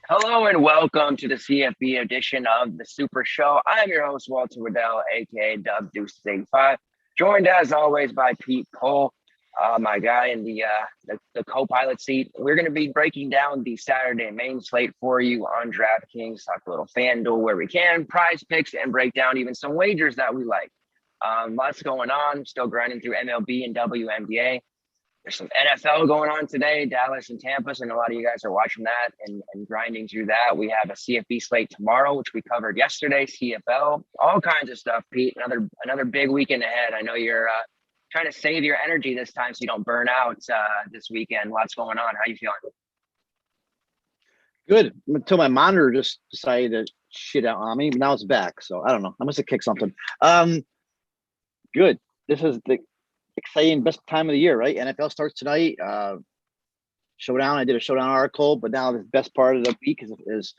Hello and welcome to the CFB edition of the Super Show. I'm your host, Walter Waddell, aka Dub Deuce 85, joined as always by Pete Cole, my guy in the co-pilot seat. We're going to be breaking down the Saturday main slate for you on DraftKings, talk a little FanDuel where we can, prize picks, and break down even some wagers that we like. Lots going on, still grinding through MLB and WNBA. There's some NFL going on today, Dallas and Tampa, and a lot of you guys are watching that and grinding through that. We have a CFB slate tomorrow, which we covered yesterday, CFL, all kinds of stuff, Pete. Another big weekend ahead. I know you're trying to save your energy this time so you don't burn out this weekend. Lots going on. How you feeling? Good. Until my monitor just decided to shit out on me. Now it's back. So I don't know. I must have kicked something. Good. This is the exciting best time of the year, right? NFL starts tonight. Showdown. I did a showdown article, but now the best part of the week is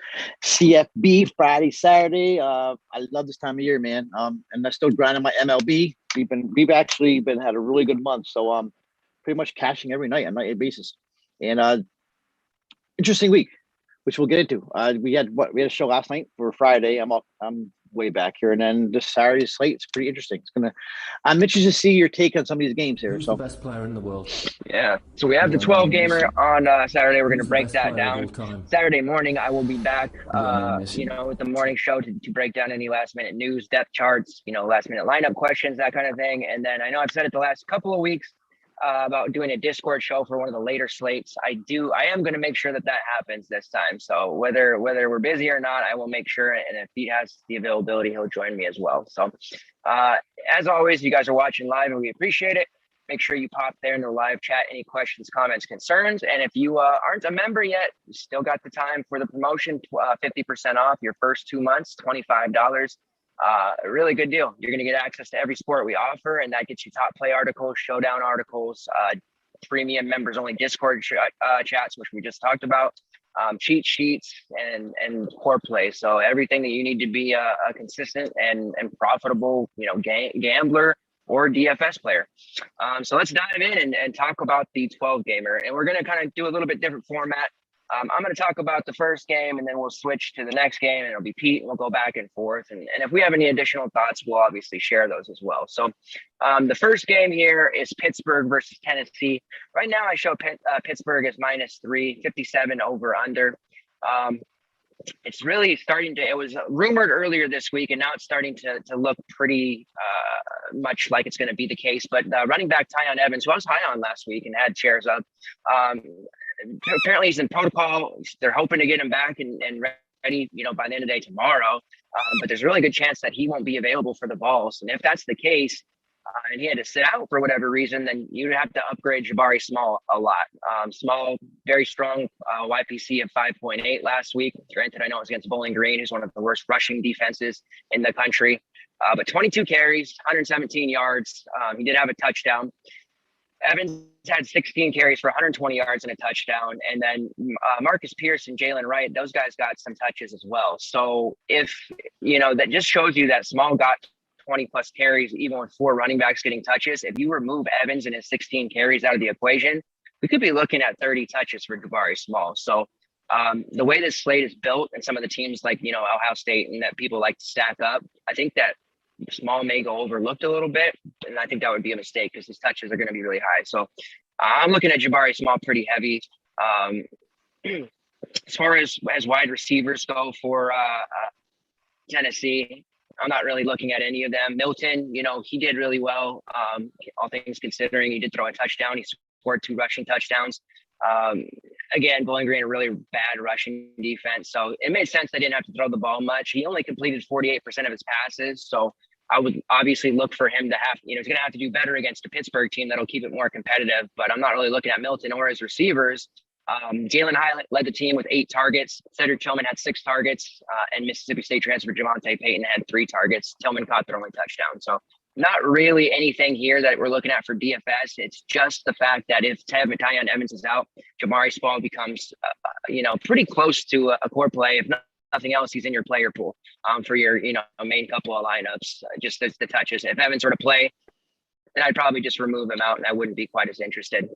CFB Friday, Saturday. I love this time of year, man. And I'm still grinding my MLB. We've actually had a really good month. So pretty much cashing every night on nightly basis. And interesting week, which we'll get into. We had a show last night for Friday. I'm way back here, and then this Saturday's slate is pretty interesting. I'm interested to see your take on some of these games here. Who's the best player in the world? Yeah. So we have the 12 gamer on Saturday. We're going to break that down. Saturday morning, I will be back, with the morning show to break down any last minute news, depth charts, last minute lineup questions, that kind of thing. And then I know I've said it the last couple of weeks about doing a Discord show for one of the later slates. I am going to make sure that happens this time. So whether we're busy or not, I will make sure. And if Pete has the availability, he'll join me as well. So as always, you guys are watching live and we appreciate it. Make sure you pop there in the live chat, any questions, comments, concerns. And if you aren't a member yet, you still got the time for the promotion, 50% off your first 2 months, $25. A really good deal. You're going to get access to every sport we offer, and that gets you top play articles, showdown articles, premium members only Discord chats, which we just talked about, cheat sheets, and core play. So everything that you need to be a consistent and profitable, gambler or DFS player. So let's dive in and talk about the 12 gamer, and we're going to kind of do a little bit different format. I'm going to talk about the first game, and then we'll switch to the next game, and it'll be Pete, and we'll go back and forth. And if we have any additional thoughts, we'll obviously share those as well. So the first game here is Pittsburgh versus Tennessee. Right now, I show Pittsburgh is -3, 57 over under. It's really it was rumored earlier this week, and now it's starting to look pretty much like it's going to be the case. But running back Tyon Evans, who I was high on last week and had shares up, apparently he's in protocol. They're hoping to get him back and ready, by the end of the day tomorrow. But there's a really good chance that he won't be available for the balls. And if that's the case, and he had to sit out for whatever reason, then you'd have to upgrade Jabari Small a lot. Small, very strong YPC of 5.8 last week. Granted, I know it was against Bowling Green, who's one of the worst rushing defenses in the country. But 22 carries, 117 yards. He did have a touchdown. Evans had 16 carries for 120 yards and a touchdown. And then Marcus Pierce and Jalen Wright, those guys got some touches as well. So if, that just shows you that Small got 20 plus carries, even with 4 running backs getting touches. If you remove Evans and his 16 carries out of the equation, we could be looking at 30 touches for Jabari Small. So the way this slate is built and some of the teams like, Ohio State and that people like to stack up, I think that Small may go overlooked a little bit, and I think that would be a mistake because his touches are going to be really high. So I'm looking at Jabari Small pretty heavy. As far as wide receivers go for Tennessee, I'm not really looking at any of them. Milton, he did really well. All things considering, he did throw a touchdown. He scored 2 rushing touchdowns. Again, Bowling Green, a really bad rushing defense. So it made sense they didn't have to throw the ball much. He only completed 48% of his passes. So I would obviously look for him to have, he's going to have to do better against a Pittsburgh team that'll keep it more competitive. But I'm not really looking at Milton or his receivers. Jalen High led the team with 8 targets. Cedric Tillman had 6 targets, and Mississippi State transfer Javonte Payton had 3 targets. Tillman caught their only touchdown. So not really anything here that we're looking at for DFS. It's just the fact that if Tyon Evans is out, Jabari Small becomes, pretty close to a core play. If nothing else, he's in your player pool for your, main couple of lineups, just as the touches. If Evans were to play, then I'd probably just remove him out and I wouldn't be quite as interested.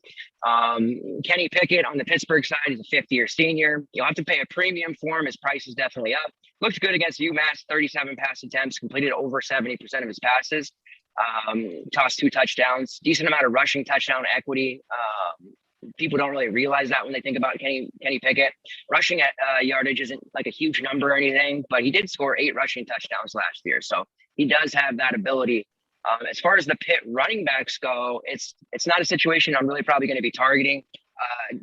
Kenny Pickett on the Pittsburgh side, he's a fifth-year senior. You'll have to pay a premium for him. His price is definitely up. Looked good against UMass, 37 pass attempts, completed over 70% of his passes, tossed 2 touchdowns, decent amount of rushing touchdown equity. People don't really realize that when they think about Kenny Pickett. Rushing at yardage isn't like a huge number or anything, but he did score 8 rushing touchdowns last year. So he does have that ability. As far as the Pitt running backs go, it's not a situation I'm really probably going to be targeting.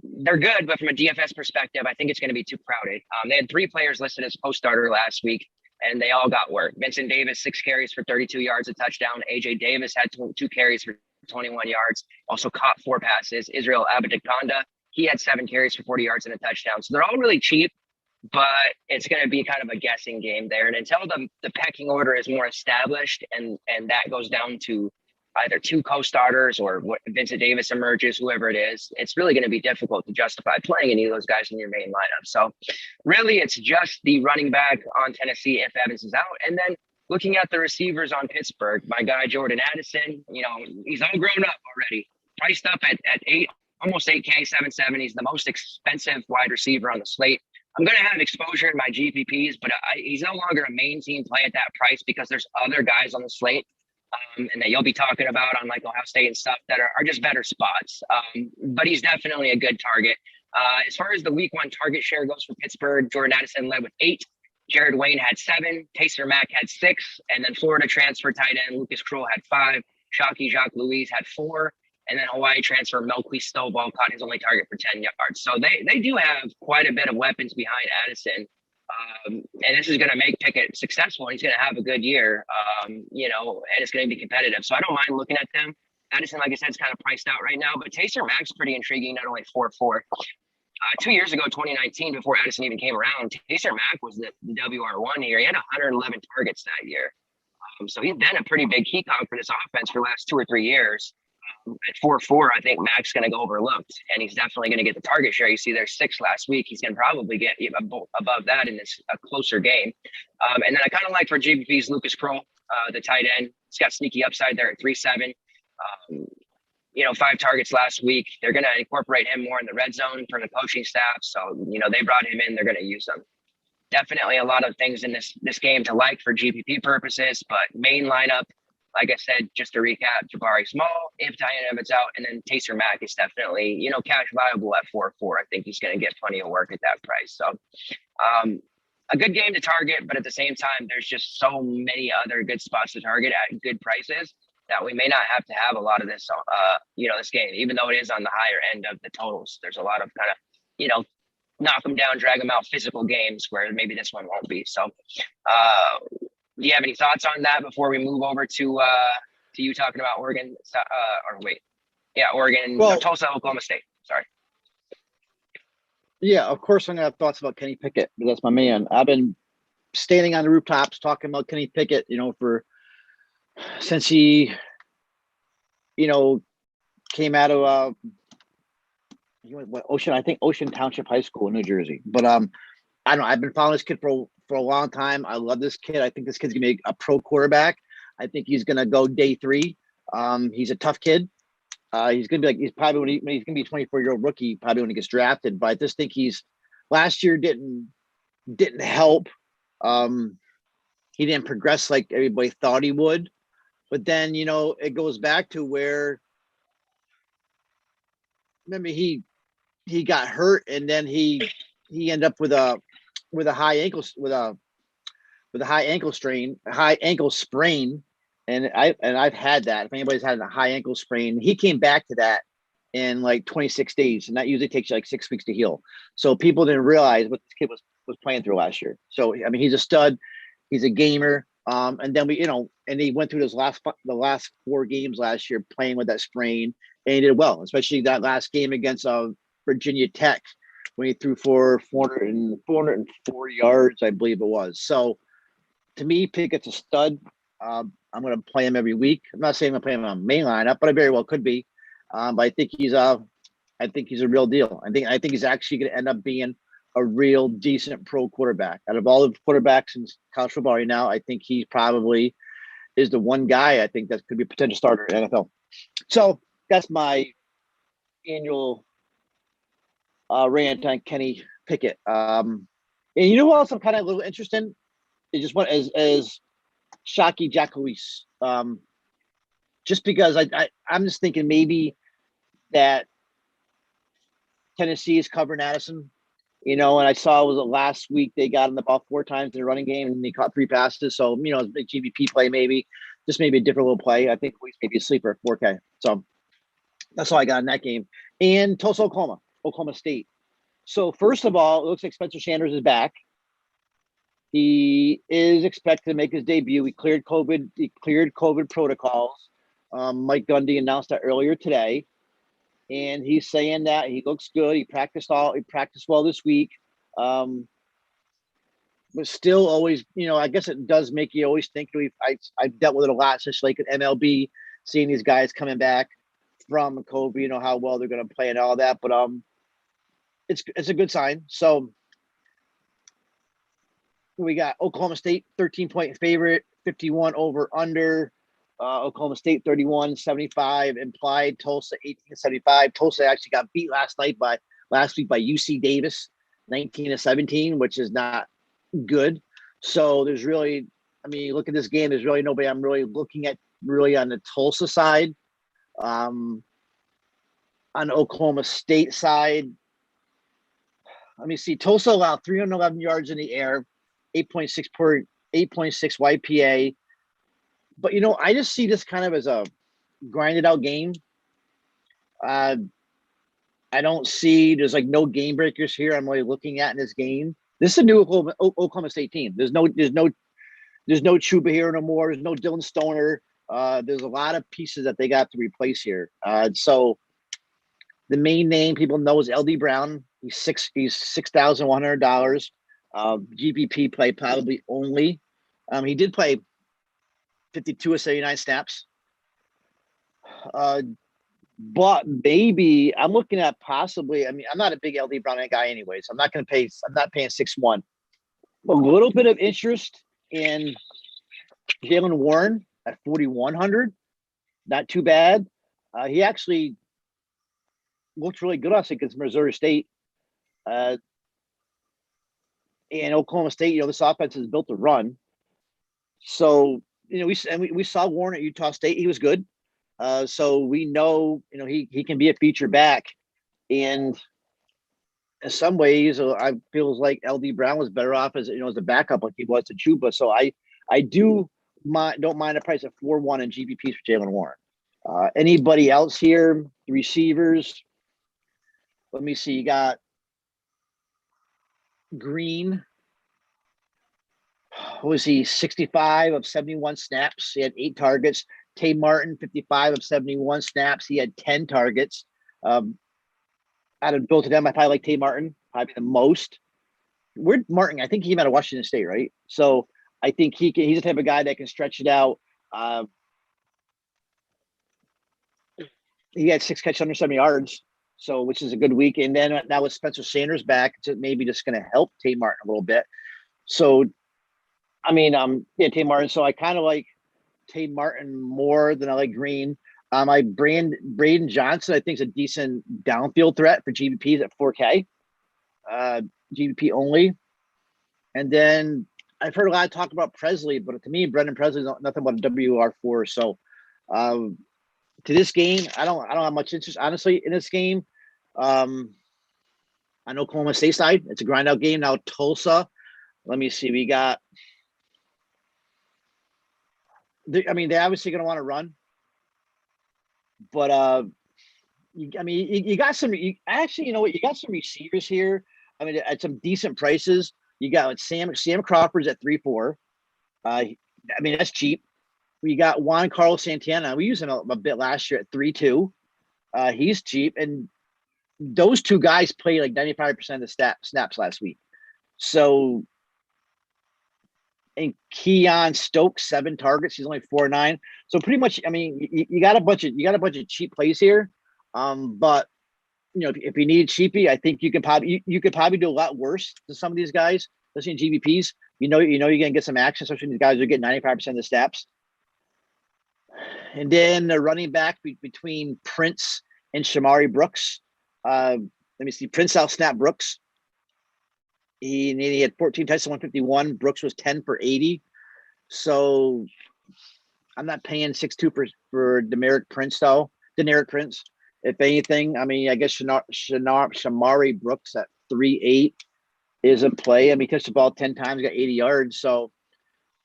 They're good, but from a DFS perspective, I think it's going to be too crowded. They had 3 players listed as post-starter last week, and they all got work. Vincent Davis, 6 carries for 32 yards, a touchdown. AJ Davis had 2 carries for 21 yards, also caught 4 passes. Israel Abedikonda, he had 7 carries for 40 yards and a touchdown. So they're all really cheap, but it's going to be kind of a guessing game there. And until the pecking order is more established and that goes down to either 2 co-starters or what Vincent Davis emerges, whoever it is, it's really going to be difficult to justify playing any of those guys in your main lineup. So really it's just the running back on Tennessee if Evans is out. And then looking at the receivers on Pittsburgh, my guy Jordan Addison, he's all grown up already, priced up at 8, almost 8K, 7.7. He's the most expensive wide receiver on the slate. I'm going to have exposure in my GPPs, but he's no longer a main team play at that price because there's other guys on the slate and that you'll be talking about on like Ohio State and stuff that are just better spots. But he's definitely a good target. As far as the week 1 target share goes for Pittsburgh, Jordan Addison led with 8. Jared Wayne had 7, Tayser Mack had 6, and then Florida transfer tight end Lucas Kroll had 5, Shockey Jacques Louise had 4, and then Hawaii transfer Melquist Stovall caught his only target for 10 yards. So they do have quite a bit of weapons behind Addison, and this is going to make Pickett successful. He's going to have a good year, and it's going to be competitive. So I don't mind looking at them. Addison, like I said, is kind of priced out right now, but Tayser Mack's pretty intriguing, not only 4.4. 2 years ago, 2019, before Addison even came around, Tayser Mack was the WR1 here. He had 111 targets that year. So he's been a pretty big key cog for this offense for the last 2 or 3 years. At 4.4, I think Mack's going to go overlooked, and he's definitely going to get the target share. You see there's 6 last week. He's going to probably get above that in this a closer game. And then I kind of like for GPP's Lucas Kroll, the tight end. He's got sneaky upside there at 3.7. 5 targets last week. They're going to incorporate him more in the red zone from the coaching staff. So, they brought him in. They're going to use him. Definitely a lot of things in this game to like for GPP purposes, but main lineup, like I said, just to recap, Jabari Small, if Diane Evans out, and then Tayser Mack is definitely, cash viable at 4.4. I think he's going to get plenty of work at that price. So a good game to target, but at the same time, there's just so many other good spots to target at good prices that we may not have to have a lot of this, this game, even though it is on the higher end of the totals. There's a lot of kind of, knock them down, drag them out physical games where maybe this one won't be. So do you have any thoughts on that before we move over to you talking about Oregon? Oregon, Tulsa, Oklahoma State. Sorry. Yeah, of course I'm going to have thoughts about Kenny Pickett, but that's my man. I've been standing on the rooftops talking about Kenny Pickett, since he, came out of Ocean Township High School in New Jersey. But I don't know. I've been following this kid for a long time. I love this kid. I think this kid's gonna be a pro quarterback. I think he's gonna go day 3. He's a tough kid. He's probably when he's gonna be a 24-year-old rookie, probably when he gets drafted. But I just think last year didn't help. He didn't progress like everybody thought he would. But then, it goes back to where, remember, he got hurt and then he ended up with a high ankle sprain. And I've had that. If anybody's had a high ankle sprain, he came back to that in like 26 days, and that usually takes you like 6 weeks to heal. So people didn't realize what this kid was playing through last year. So I mean, he's a stud. He's a gamer. And then and he went through the last 4 games last year playing with that sprain, and he did well, especially that last game against Virginia Tech when he threw for 404 yards, I believe it was. So to me, Pickett's a stud. I'm going to play him every week. I'm not saying I'm going to play him on main lineup, but I very well could be. But I think he's a real deal. I think he's actually going to end up being a real decent pro quarterback. Out of all the quarterbacks in college football right now, I think he probably is the one guy I think that could be a potential starter in the NFL. So that's my annual rant on Kenny Pickett. And you know what else I'm kind of a little interested in? It just went as Shockey Jacqueline. Just because I'm just thinking maybe that Tennessee is covering Addison, and I saw it was last week they got him the ball 4 times in the running game and he caught 3 passes. So, it's a big GBP play, maybe just maybe a different little play. I think maybe a sleeper at 4K. So that's all I got in that game. And Tulsa, Oklahoma State. So first of all, it looks like Spencer Sanders is back. He is expected to make his debut. He cleared COVID protocols. Mike Gundy announced that earlier today. And he's saying that he looks good. He practiced well this week. But still always, I guess it does make you always think. I've dealt with it a lot, especially like at MLB, seeing these guys coming back from COVID, how well they're going to play and all that. But it's a good sign. So we got Oklahoma State 13-point favorite, 51 over under. Oklahoma State 31-75 implied. Tulsa 18-75. Tulsa actually got beat last week by UC Davis 19-17, which is not good. So there's really, you look at this game, there's really nobody I'm really looking at really on the Tulsa side. On the Oklahoma State side, let me see. Tulsa allowed 311 yards in the air, 8.6 YPA. But, I just see this kind of as a grinded out game. I don't see there's like no game breakers here I'm really looking at in this game. This is a new Oklahoma State team. There's no Chuba here no more. There's no Dylan Stoner. There's a lot of pieces that they got to replace here. So the main name people know is LD Brown. He's $6,100. GPP play probably only. He did play 52 of 79 snaps. But maybe I'm looking at possibly, I'm not a big LD Brown guy anyway, so I'm not paying 6-1. A little bit of interest in Jalen Warren at 4,100. Not too bad. He actually looked really good, I think, against Missouri State. And Oklahoma State, this offense is built to run. So, we saw Warren at Utah State. He was good. So we know, he can be a feature back. And in some ways, I feels like LD Brown was better off as a backup like he was to Chuba. So I don't mind a price of 4-1 in GPPs for Jalen Warren. Anybody else here? The receivers. Let me see. You got Green. What was he? 65 of 71 snaps. He had 8 targets. Tay Martin, 55 of 71 snaps. He had 10 targets. Out of both of them, I probably like Tay Martin, probably the most. Where'd Martin? I think he came out of Washington State, right? So I think he's the type of guy that can stretch it out. He had 6 catches under 70 yards, so which is a good week. And then now with Spencer Sanders back, it's maybe just going to help Tay Martin a little bit. So, Tay Martin. So I kind of like Tay Martin more than I like Green. Braden Johnson, I think, is a decent downfield threat for GBPs at 4K. GBP only. And then I've heard a lot of talk about Presley, but to me, Brendan Presley is nothing but a WR4. So to this game, I don't have much interest, honestly, in this game. On Oklahoma State side, it's a grind out game. Now Tulsa, let me see. We got they're obviously going to want to run, but you got some. You got some receivers here. At some decent prices. You got Sam Crawford's at 3-4. That's cheap. We got Juan Carlos Santana. We used him a bit last year at 3-2. He's cheap, and those 2 guys played like 95% of the snaps last week. So. And Keon Stokes, 7 targets. He's only 4-9. So pretty much, you got a bunch of cheap plays here. But if you need cheapy, I think you could probably do a lot worse than some of these guys, especially in GBPs. You're gonna get some action, especially when these guys are getting 95% of the snaps. And then the running back between Prince and Shamari Brooks. Let me see. Prince out-snap Brooks. He had 14 touches, 151. Brooks was 10 for 80. So I'm not paying 6.2 for Deneric Prince, though. Deneric Prince. If anything, I mean, I guess Shamari Brooks at 3.8 is a play. I mean, he touched the ball 10 times, got 80 yards. So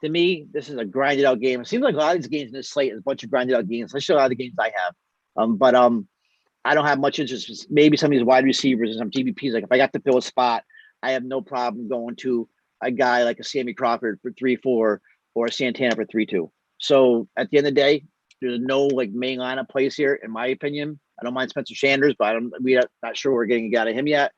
to me, this is a grinded out game. It seems like a lot of these games in this slate is a bunch of grinded out games. Let's show a lot of the games I have. But I don't have much interest. Maybe some of these wide receivers and some GBPs. Like if I got to fill a spot, I have no problem going to a guy like a Sammy Crawford for 3.4 or a Santana for 3.2. So at the end of the day, there's no like main lineup plays here, in my opinion. I don't mind Spencer Sanders, but we're not sure we're getting a guy out of him yet.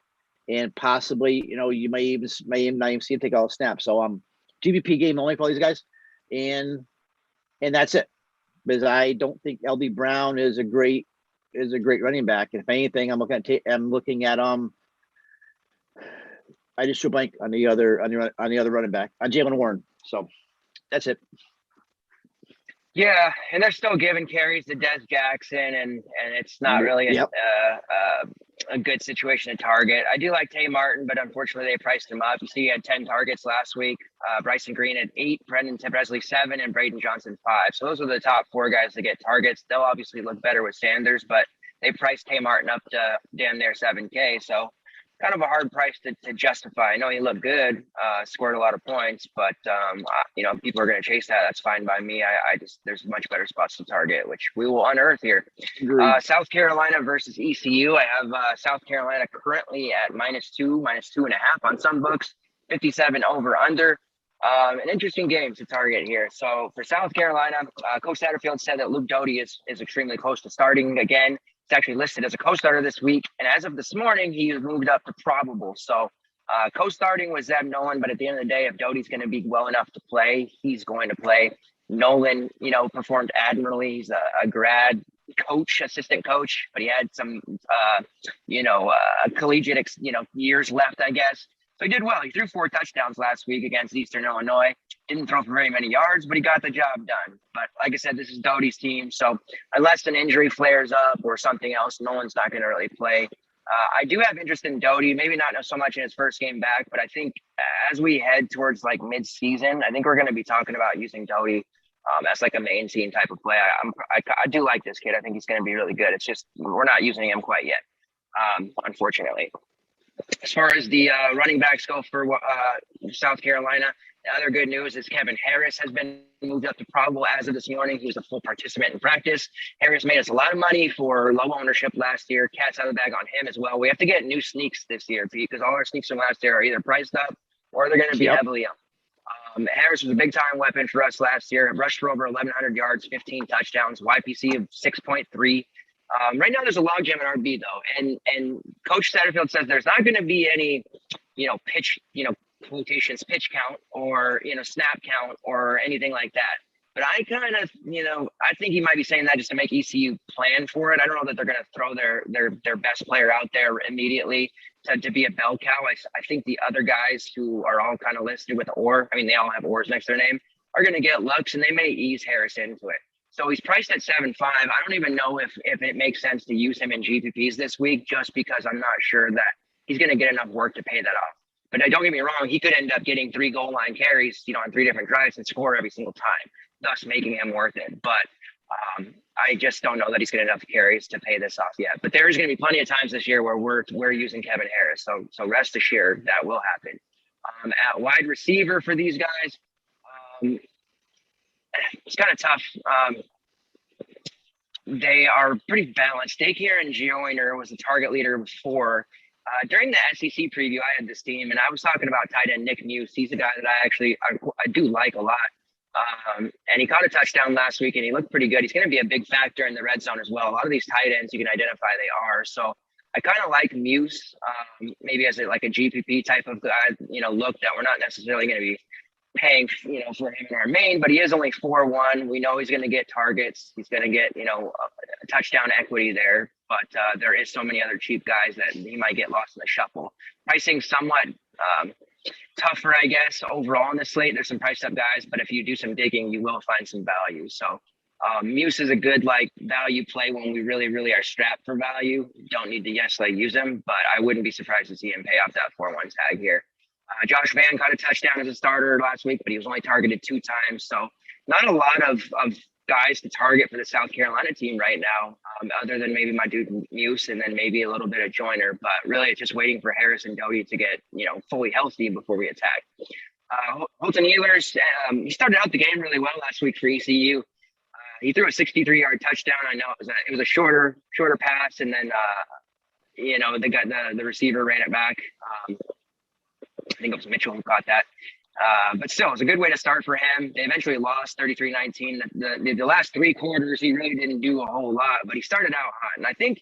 And possibly, you may not even see him take all the snaps. So GBP game only for all these guys, and that's it. Because I don't think LB Brown is a great running back. And if anything, I'm looking at I just drew blank on the other running back, on Jalen Warren. So that's it. Yeah, and they're still giving carries to Des Jackson, and it's not really a good situation to target. I do like Tay Martin, but unfortunately they priced him up. You see he had 10 targets last week. Bryson Green had 8, Brendan Presley 7, and Braden Johnson 5. So those are the top 4 guys that get targets. They'll obviously look better with Sanders, but they priced Tay Martin up to damn near $7K. So kind of a hard price to justify. I know he looked good, scored a lot of points, but people are going to chase that. That's fine by me. I just, there's much better spots to target, which we will unearth here. South Carolina versus ECU. I have South Carolina currently at -2, -2.5 on some books, 57 over under. An interesting game to target here. So for South Carolina, Coach Satterfield said that Luke Doty is extremely close to starting again. It's actually listed as a co-starter this week. And as of this morning, he was moved up to probable. So co-starting was Zeb Nolan. But at the end of the day, if Doty's going to be well enough to play, he's going to play. Nolan, performed admirably. He's a grad coach, assistant coach, but he had some, collegiate, years left, I guess. So he did well. He threw 4 touchdowns last week against Eastern Illinois. Didn't throw for very many yards, but he got the job done. But like I said, this is Doty's team. So unless an injury flares up or something else, Nolan's not going to really play. I do have interest in Doty, maybe not so much in his first game back, but I think as we head towards like mid-season, I think we're going to be talking about using Doty as like a main team type of play. I do like this kid. I think he's going to be really good. It's just we're not using him quite yet, unfortunately. As far as the running backs go for South Carolina, the other good news is Kevin Harris has been moved up to probable as of this morning. He was a full participant in practice. Harris made us a lot of money for low ownership last year. Cat's out of the bag on him as well. We have to get new sneaks this year, Pete, because all our sneaks from last year are either priced up or they're going to be heavily up. Harris was a big-time weapon for us last year. Rushed for over 1,100 yards, 15 touchdowns, YPC of 6.3. Right now there's a logjam in RB though, and Coach Satterfield says there's not going to be any, pitch, quotations, pitch count or snap count or anything like that. But I kind of, I think he might be saying that just to make ECU plan for it. I don't know that they're going to throw their best player out there immediately to be a bell cow. I think the other guys who are all kind of listed with or, I mean, they all have ors next to their name, are going to get looks, and they may ease Harris into it. So he's priced at 7.5. I don't even know if it makes sense to use him in GPPs this week, just because I'm not sure that he's going to get enough work to pay that off. But don't get me wrong, he could end up getting 3 goal line carries, on 3 different drives and score every single time, thus making him worth it. But I just don't know that he's getting enough carries to pay this off yet. But there's going to be plenty of times this year where we're using Kevin Harris. So rest assured that will happen. At wide receiver for these guys, it's kind of tough. They are pretty balanced. Daycare and Joyner was the target leader with 4. During the SEC preview, I had this team, and I was talking about tight end Nick Muse. He's a guy that I do like a lot. And he caught a touchdown last week, and he looked pretty good. He's going to be a big factor in the red zone as well. A lot of these tight ends, you can identify they are. So I kind of like Muse, maybe as a GPP type of guy, look that we're not necessarily going to be paying, for him in our main, but he is only 4.1. We know he's going to get targets. He's going to get, a touchdown equity there, but there is so many other cheap guys that he might get lost in the shuffle. Pricing somewhat tougher, I guess, overall in the slate. There's some priced up guys, but if you do some digging, you will find some value. So Muse is a good like value play when we really, really are strapped for value. Don't need to use him, but I wouldn't be surprised to see him pay off that 4-1 tag here. Josh Van caught a touchdown as a starter last week, but he was only targeted 2 times. So not a lot of guys to target for the South Carolina team right now, other than maybe my dude Muse and then maybe a little bit of Joyner. But really, it's just waiting for Harris and Doty to get fully healthy before we attack. Holton Ehlers, he started out the game really well last week for ECU. He threw a 63-yard touchdown. I know it was a shorter pass, and then the receiver ran it back. I think it was Mitchell who caught that. But still, it was a good way to start for him. They eventually lost 33-19. The last 3 quarters, he really didn't do a whole lot, but he started out hot. And I think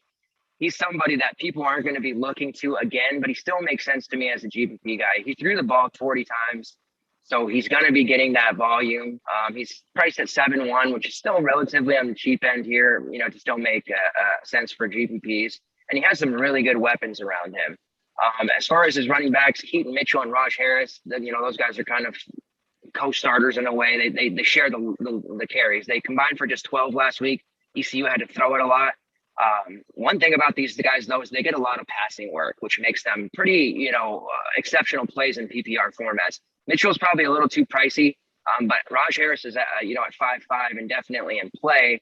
he's somebody that people aren't going to be looking to again, but he still makes sense to me as a GPP guy. He threw the ball 40 times, so he's going to be getting that volume. He's priced at 7-1, which is still relatively on the cheap end here, to still make sense for GPPs. And he has some really good weapons around him. As far as his running backs, Keaton Mitchell and Raj Harris, those guys are kind of co-starters in a way. They share the carries. They combined for just 12 last week. ECU had to throw it a lot. One thing about these guys, though, is they get a lot of passing work, which makes them pretty, exceptional plays in PPR formats. Mitchell's probably a little too pricey, but Raj Harris is at 5.5 and definitely in play.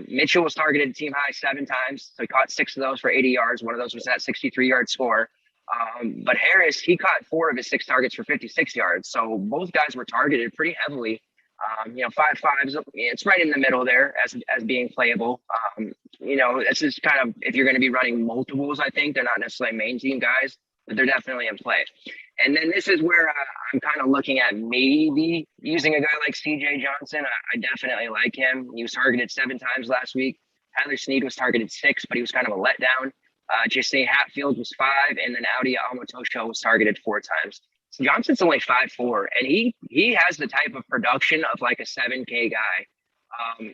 Mitchell was targeted team high 7 times, so he caught 6 of those for 80 yards. One of those was that 63-yard score. But Harris, he caught 4 of his 6 targets for 56 yards. So both guys were targeted pretty heavily. 5.5, it's right in the middle there as being playable. This is kind of, if you're going to be running multiples, I think they're not necessarily main team guys, but they're definitely in play. And then this is where I'm kind of looking at maybe using a guy like CJ Johnson. I definitely like him. He was targeted 7 times last week. Tyler Snead was targeted 6, but he was kind of a letdown. Jesse Hatfield was 5, and then Audi Almotosho was targeted 4 times. So Johnson's only 5'4", and he has the type of production of like a 7K guy. And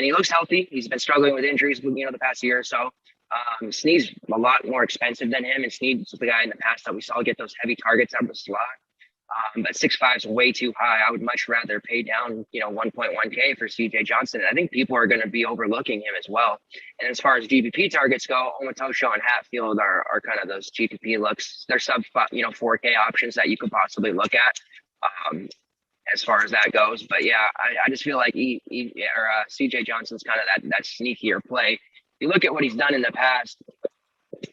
he looks healthy. He's been struggling with injuries, the past year or so. Snead's a lot more expensive than him, and Snead's the guy in the past that we saw get those heavy targets out of the slot. But 6.5 is way too high. I would much rather pay down, 1.1K for CJ Johnson. And I think people are going to be overlooking him as well. And as far as GPP targets go, Omotosho and Hatfield are kind of those GPP looks. They're sub 4K options that you could possibly look at as far as that goes. But yeah, I just feel like CJ Johnson's kind of that sneakier play. You look at what he's done in the past.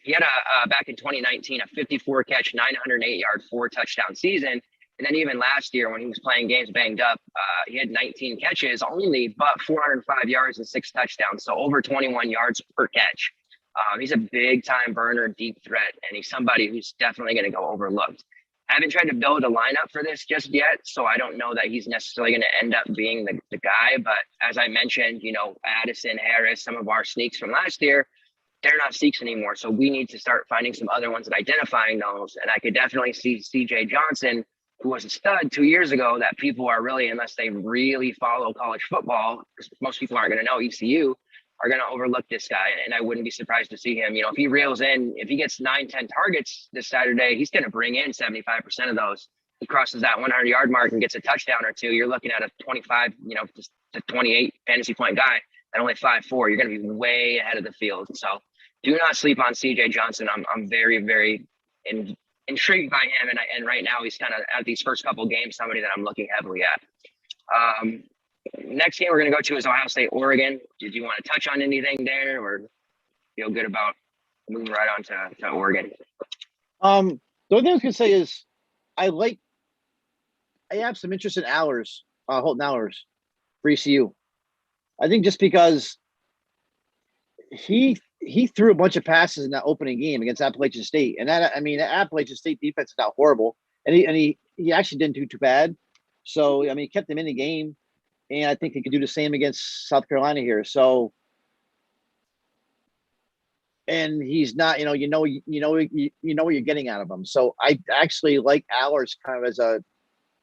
He had back in 2019, a 54 catch, 908 yard, 4 touchdown season. And then even last year when he was playing games banged up, he had 19 catches only, but 405 yards and 6 touchdowns. So over 21 yards per catch. He's a big time burner, deep threat, and he's somebody who's definitely going to go overlooked. I haven't tried to build a lineup for this just yet, so I don't know that he's necessarily going to end up being the guy. But as I mentioned, Addison, Harris, some of our sneaks from last year, they're not sneaks anymore. So we need to start finding some other ones and identifying those. And I could definitely see CJ Johnson, who was a stud 2 years ago, that people are really, unless they really follow college football, because most people aren't going to know ECU, are going to overlook this guy. And I wouldn't be surprised to see him, if he reels in, if he gets 9-10 targets this Saturday, he's going to bring in 75% of those. He crosses that 100-yard mark and gets a touchdown or 2. You're looking at a 25, just a 28 fantasy point guy at only 5'4". You're going to be way ahead of the field. So do not sleep on CJ Johnson. I'm very, very intrigued by him. And right now he's kind of at these first couple games, somebody that I'm looking heavily at. Next game we're going to go to is Ohio State, Oregon. Did you want to touch on anything there, or feel good about moving right on to Oregon? The only thing I was going to say is I have some interest in Holton Ehlers for ECU. I think just because he threw a bunch of passes in that opening game against Appalachian State, and that Appalachian State defense is not horrible, and he actually didn't do too bad. So he kept them in the game. And I think he could do the same against South Carolina here. So, and he's not, what you're getting out of him. So I actually like Ehlers kind of as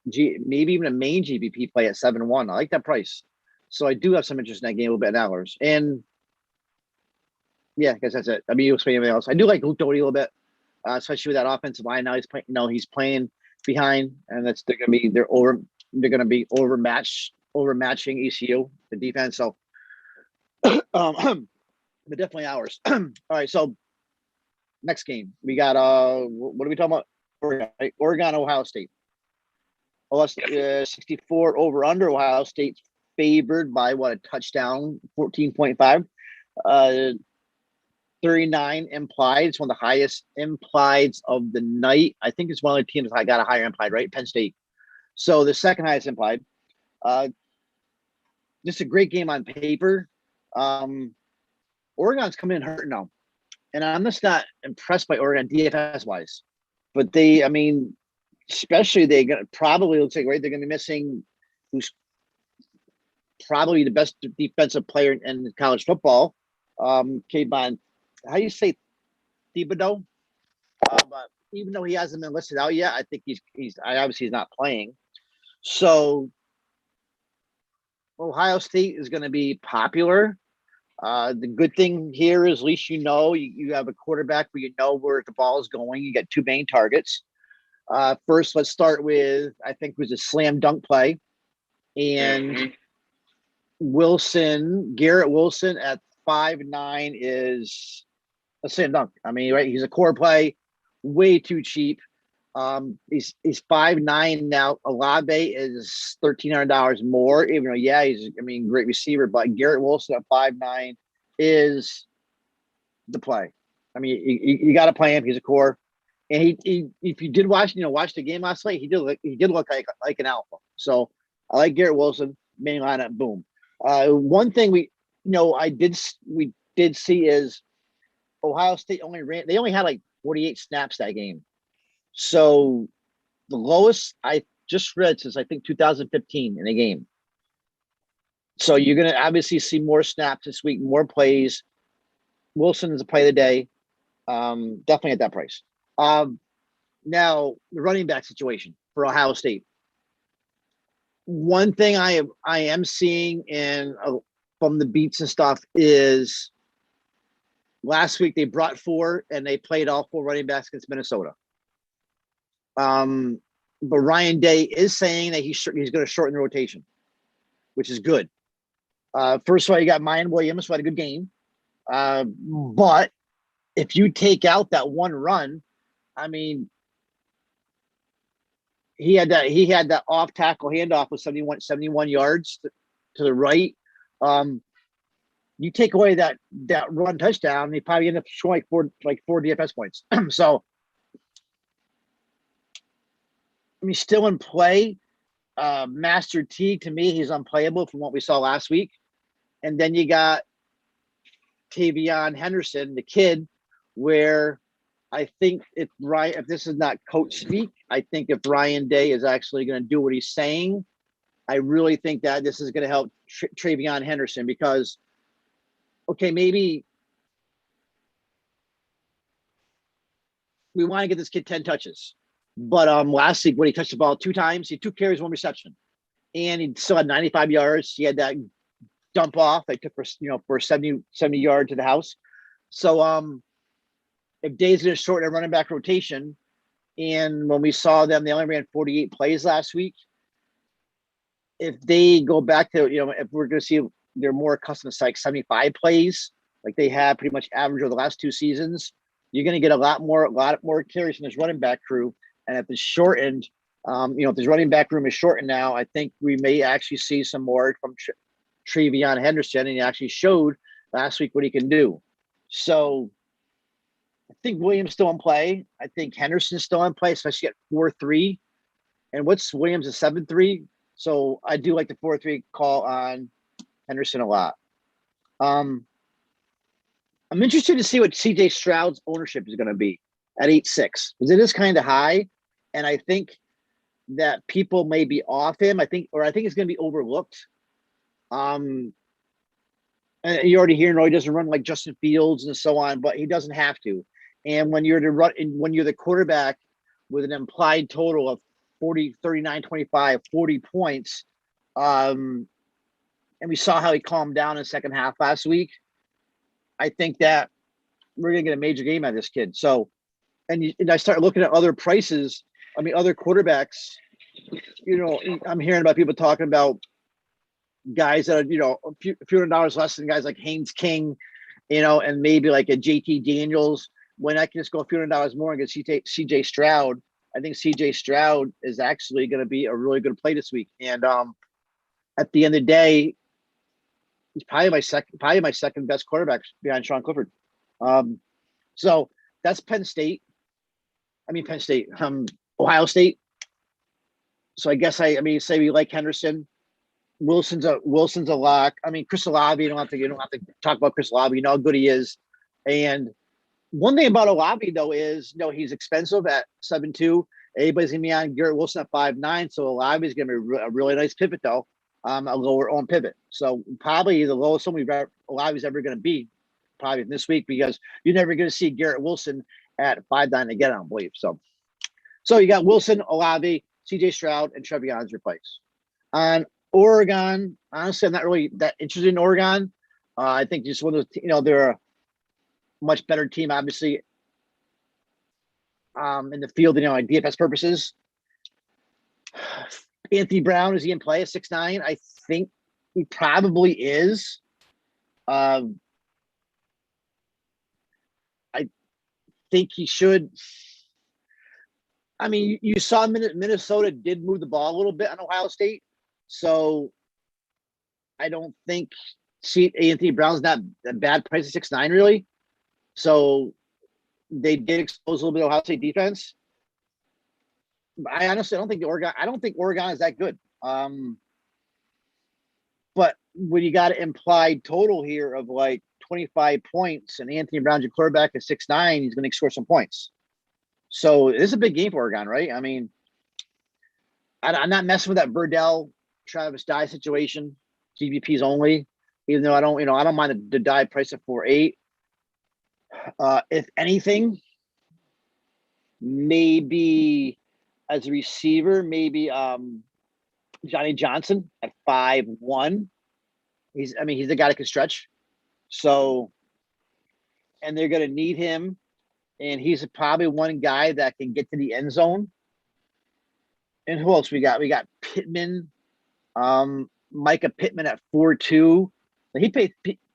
maybe even a main GPP play at 7-1. I like that price. So I do have some interest in that game a little bit in Ehlers. And yeah, I guess that's it. You explain anything else. I do like Luke Doty a little bit, especially with that offensive line. Now he's playing, behind, and they're going to be overmatched overmatching ECU, the defense. So, but definitely ours. All right. So next game, we got, what are we talking about? Oregon, right? Oregon, Ohio State. 64 over under. Ohio State favored by a touchdown, 14.5. 39 implied. It's one of the highest implieds of the night. I think it's one of the teams that got a higher implied, right? Penn State. So the second highest implied. Just a great game on paper. Oregon's coming in hurt now. And I'm just not impressed by Oregon DFS wise. But especially they probably looks like, right, they're going to be missing who's probably the best defensive player in college football. Kayvon, how do you say Thibodeau? But even though he hasn't been listed out yet, I think he's obviously he's not playing. So Ohio State is going to be popular. The good thing here is at least you have a quarterback where you know where the ball is going. You get two main targets. First, let's start with, I think it was a slam dunk play. And Garrett Wilson at 5'9" is a slam dunk. Right? He's a core play, way too cheap. He's 5'9" now. Olave is $1,300 more, even though, he's great receiver, but Garrett Wilson at 5'9" is the play. You got to play him. He's a core. And he if you did watch the game last night, he did look like an alpha. So I like Garrett Wilson, main lineup, boom. One thing we did see is Ohio State only had like 48 snaps that game. So the lowest I just read since I think 2015 in a game. So you're going to obviously see more snaps this week, more plays. Wilson is a play of the day. Definitely at that price. Now the running back situation for Ohio State. One thing I am seeing from the beats and stuff is last week they brought 4 and they played all 4 running backs against Minnesota. But Ryan Day is saying that he's going to shorten the rotation, which is good. First of all, you got Mayan Williams, who had a good game. But if you take out that one run, he had that off tackle handoff with 71 yards to the right. You take away that run touchdown, he probably end up showing like four DFS points. So still in play. Master T, to me, he's unplayable from what we saw last week. And then you got Tavion Henderson, the kid, where I think if this is not coach speak, I think if Ryan Day is actually going to do what he's saying, I really think that this is going to help Travion Henderson because, okay, maybe we want to get this kid 10 touches. But last week when he touched the ball 2 times, he 2 carries, 1 reception. And he still had 95 yards. He had that dump off that took for 70 yards to the house. So if Day's going to shorten a running back rotation, and when we saw them, they only ran 48 plays last week. If they go back to, if we're going to see they're more accustomed to like 75 plays, like they have pretty much average over the last 2 seasons, you're going to get a lot more carries from this running back crew. And if it's shortened, if this running back room is shortened now, I think we may actually see some more from Travion Henderson, and he actually showed last week what he can do. So I think Williams still in play. I think Henderson's still in play, especially at 4-3. And what's Williams at 7-3? So I do like the 4-3 call on Henderson a lot. I'm interested to see what CJ Stroud's ownership is going to be at 8-6, because it is kind of high. And I think that people may be off him. I think it's going to be overlooked. And you already hear, he doesn't run like Justin Fields and so on, but he doesn't have to. And when you're the quarterback with an implied total of 40, 39, 25, 40 points, and we saw how he calmed down in the second half last week, I think that we're going to get a major game out of this kid. So, and I start looking at other prices. Other quarterbacks, I'm hearing about people talking about guys that are, a few $100 less than guys like Haynes King, and maybe like a JT Daniels, when I can just go a few $100 more and get CJ Stroud. I think CJ Stroud is actually going to be a really good play this week. And at the end of the day, he's probably my second best quarterback behind Sean Clifford. So that's Penn State. Ohio State. So I guess say we like Henderson. Wilson's a lock. Chris Olave, you don't have to talk about Chris Olave. You know how good he is. And one thing about Olave though is, he's expensive at 7.2. Everybody's gonna be on Garrett Wilson at 5.9. So Olave is gonna be a really nice pivot though. A lower on pivot. So probably the lowest Olave is ever gonna be probably this week, because you're never gonna see Garrett Wilson at 5.9 again, I don't believe. So you got Wilson, Olave, CJ Stroud, and Trevion's replaced. On Oregon, honestly, I'm not really that interested in Oregon. I think just one of those, they're a much better team, obviously, in the field, like DFS purposes. Anthony Brown, is he in play at 6'9"? I think he probably is. I think he should. You saw Minnesota did move the ball a little bit on Ohio State. So I don't think Anthony Brown's not a bad price at 6'9", really. So they did expose a little bit of Ohio State defense. I honestly don't think Oregon is that good. But when you got an implied total here of like 25 points and Anthony Brown's your quarterback at 6'9", he's going to score some points. So this is a big game for Oregon, right? I'm not messing with that Verdell Travis Dye situation, GPPs only, even though I don't mind the Dye price at 4.8. If anything, maybe as a receiver, Johnny Johnson at 5.1. He's the guy that can stretch. So, and they're going to need him. And he's probably one guy that can get to the end zone. And who else we got? We got Pittman, Micah Pittman at 4.2.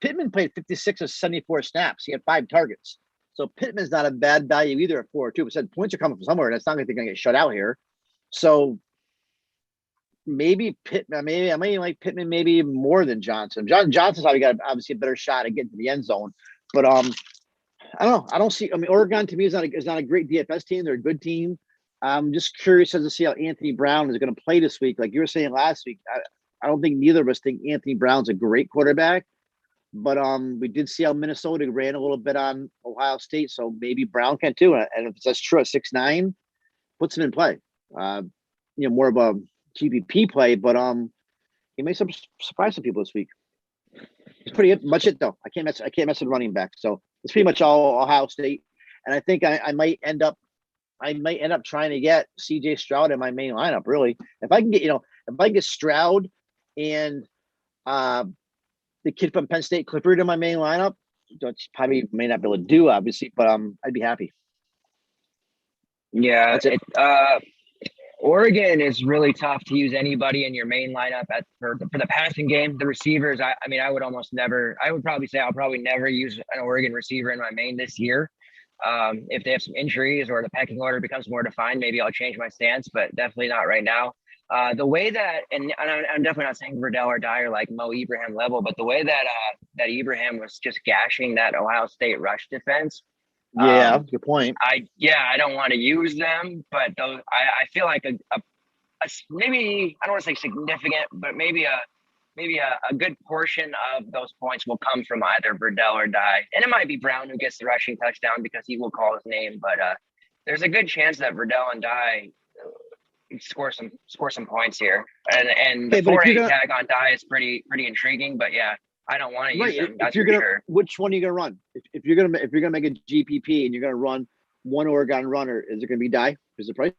Pittman played 56 of 74 snaps. He had 5 targets. So Pittman's not a bad value either at 4.2. But said points are coming from somewhere, and it's not like they're going to get shut out here. So maybe Pittman. I may like Pittman maybe more than Johnson. Johnson's probably got obviously a better shot at getting to the end zone. But I don't know. I don't see. Oregon to me is not a great DFS team. They're a good team. I'm just curious as to see how Anthony Brown is going to play this week. Like you were saying last week, I don't think neither of us think Anthony Brown's a great quarterback. But we did see how Minnesota ran a little bit on Ohio State, so maybe Brown can too. And if that's true at 6'9", puts him in play. More of a GPP play, but he may surprise some people this week. It's pretty much it though. I can't mess with running back. So it's pretty much all Ohio State. And I think I might end up trying to get CJ Stroud in my main lineup. Really, if I can get Stroud and the kid from Penn State, Clifford, in my main lineup, which probably may not be able to do, obviously, but I'd be happy. Yeah, Oregon is really tough to use anybody in your main lineup for the passing game. The receivers, I would almost never. I would probably say I'll probably never use an Oregon receiver in my main this year. If they have some injuries or the pecking order becomes more defined, maybe I'll change my stance, but definitely not right now. The way that, and I'm definitely not saying Verdell or Dyer like Mo Ibrahim level, but the way that Ibrahim was just gashing that Ohio State rush defense. Yeah, good point. I don't want to use them, but those I feel like a maybe, I don't want to say significant, but maybe a good portion of those points will come from either Verdell or Dye, and it might be Brown who gets the rushing touchdown because he will call his name, but there's a good chance that Verdell and Dye score some points here, and the 4.8 tag on Dye is pretty intriguing, but yeah. I don't want to use them. That's for sure. Which one are you gonna run? If you're gonna make a GPP and you're gonna run one Oregon runner, is it gonna be Dye? Is the price?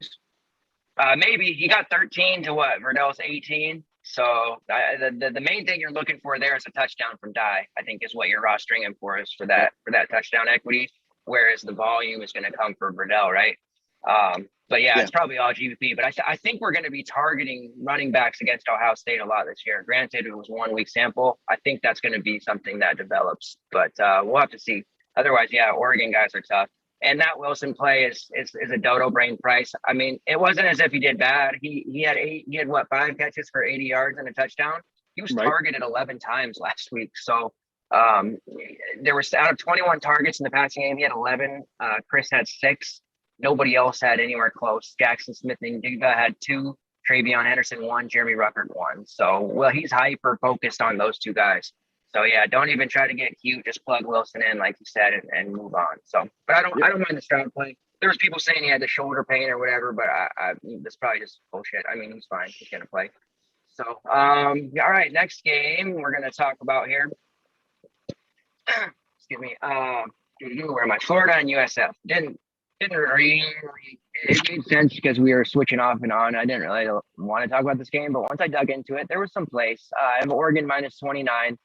Maybe he got 13 to what? Verdell's 18. So the main thing you're looking for there is a touchdown from Dye. I think is what you're rostering him for, is for that touchdown equity. Whereas the volume is going to come for Verdell, right? But yeah, it's probably all GPP. But I think we're going to be targeting running backs against Ohio State a lot this year. Granted, it was 1 week sample. I think that's going to be something that develops, but we'll have to see. Otherwise, yeah, Oregon guys are tough. And that Wilson play is a dodo brain price. I mean, it wasn't as if he did bad. He had what, 5 catches for 80 yards and a touchdown. He was targeted 11 times last week. So there was, out of 21 targets in the passing game, he had 11. Chris had 6. Nobody else had anywhere close. Jackson Smith and Digba had 2. Travion Henderson 1. Jeremy Ruckert 1. So, well, he's hyper focused on those 2 guys. So yeah, don't even try to get cute. Just plug Wilson in, like you said, and move on. So, but I don't mind the Stroud play. There was people saying he had the shoulder pain or whatever, but I that's probably just bullshit. I mean, he's fine. He's gonna play. So, all right, next game we're gonna talk about here. Excuse me. Where am I? Florida and USF. Didn't really. It made sense because we were switching off and on. I didn't really want to talk about this game, but once I dug into it, there was some place. I have Oregon minus 29.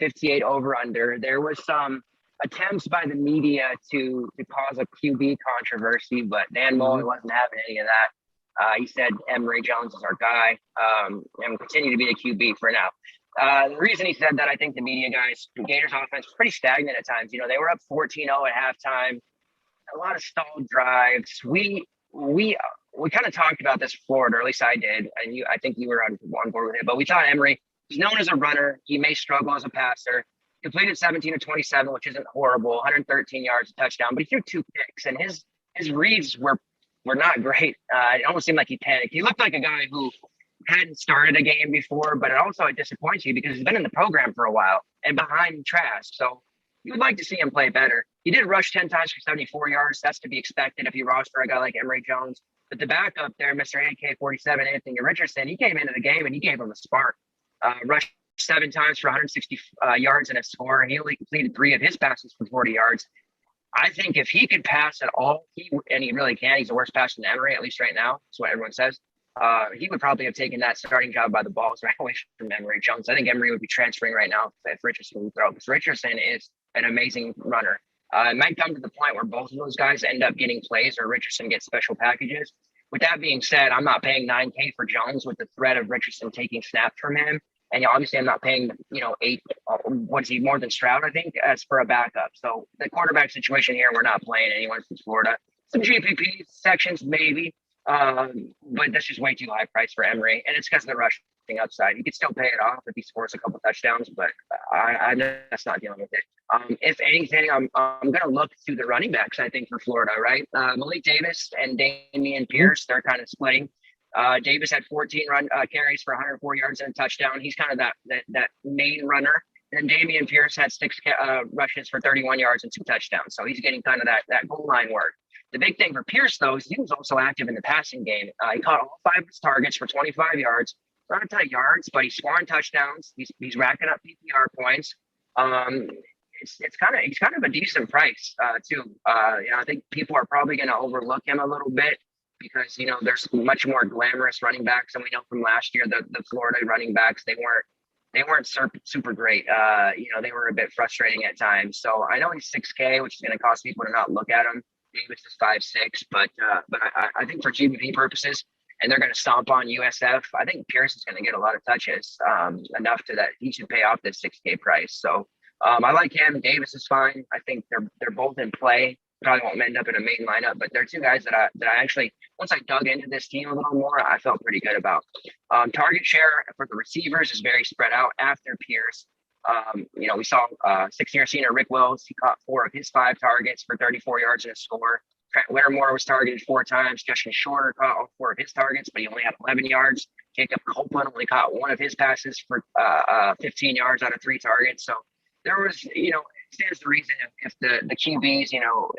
58 over under. There was some attempts by the media to cause a QB controversy, but Dan Mullen wasn't having any of that. He said Emory Jones is our guy, and will continue to be the QB for now. The reason he said that, I think the media guys, Gators offense was pretty stagnant at times. You know, they were up 14-0 at halftime, a lot of stalled drives. We kind of talked about this for Florida, or at least I did, and I think you were on board with it. But we thought Emory, he's known as a runner. He may struggle as a passer. Completed 17 of 27, which isn't horrible. 113 yards, a touchdown, but he threw 2 picks, and his reads were not great. It almost seemed like he panicked. He looked like a guy who hadn't started a game before, but it disappoints you because he's been in the program for a while and behind Trask. So you would like to see him play better. He did rush 10 times for 74 yards. That's to be expected if you roster a guy like Emory Jones. But the backup there, Mr. AK-47, Anthony Richardson, he came into the game and he gave him a spark. Rushed 7 times for 160 yards and a score, and he only completed 3 of his passes for 40 yards. I think if he could pass at all, he really can. He's the worst passer than Emory, at least right now. That's what everyone says. He would probably have taken that starting job by the balls right away from Emory Jones. I think Emory would be transferring right now if Richardson would throw, because Richardson is an amazing runner. It might come to the point where both of those guys end up getting plays or Richardson gets special packages. With that being said, I'm not paying $9K for Jones with the threat of Richardson taking snaps from him. And obviously, I'm not paying, 8. What is he, more than Stroud, I think, as for a backup. So the quarterback situation here, we're not playing anyone from Florida. Some GPP sections, maybe. But that's just way too high price for Emory. And it's because of the rushing upside. He could still pay it off if he scores a couple touchdowns, but that's not dealing with it. If anything, I'm going to look through the running backs, I think, for Florida, right? Malik Davis and Damian Pierce, they're kind of splitting. Davis had 14 carries for 104 yards and a touchdown. He's kind of that main runner. And Damian Pierce had 6 rushes for 31 yards and 2 touchdowns. So he's getting kind of that goal line work. The big thing for Pierce, though, is he was also active in the passing game. He caught all 5 of his targets for 25 yards. Not a ton of yards, but he's scoring touchdowns. He's racking up PPR points. It's kind of a decent price too. I think people are probably going to overlook him a little bit, because there's much more glamorous running backs, and we know from last year the Florida running backs, they weren't super great. They were a bit frustrating at times. So I know he's 6K, which is going to cause people to not look at him. Davis is 5'6", but I think for GPP purposes, and they're going to stomp on USF, I think Pierce is going to get a lot of touches, enough to that he should pay off this 6K price. So I like him. Davis is fine. I think they're both in play. Probably won't end up in a main lineup, but they're 2 guys that I actually, once I dug into this team a little more, I felt pretty good about. Target share for the receivers is very spread out after Pierce. We saw 6-year senior Rick Wills. He caught 4 of his 5 targets for 34 yards and a score. Trent Whittemore was targeted 4 times. Justin Shorter caught all 4 of his targets, but he only had 11 yards. Jacob Copeland only caught 1 of his passes for 15 yards out of 3 targets. So there was, it stands to reason if the QBs,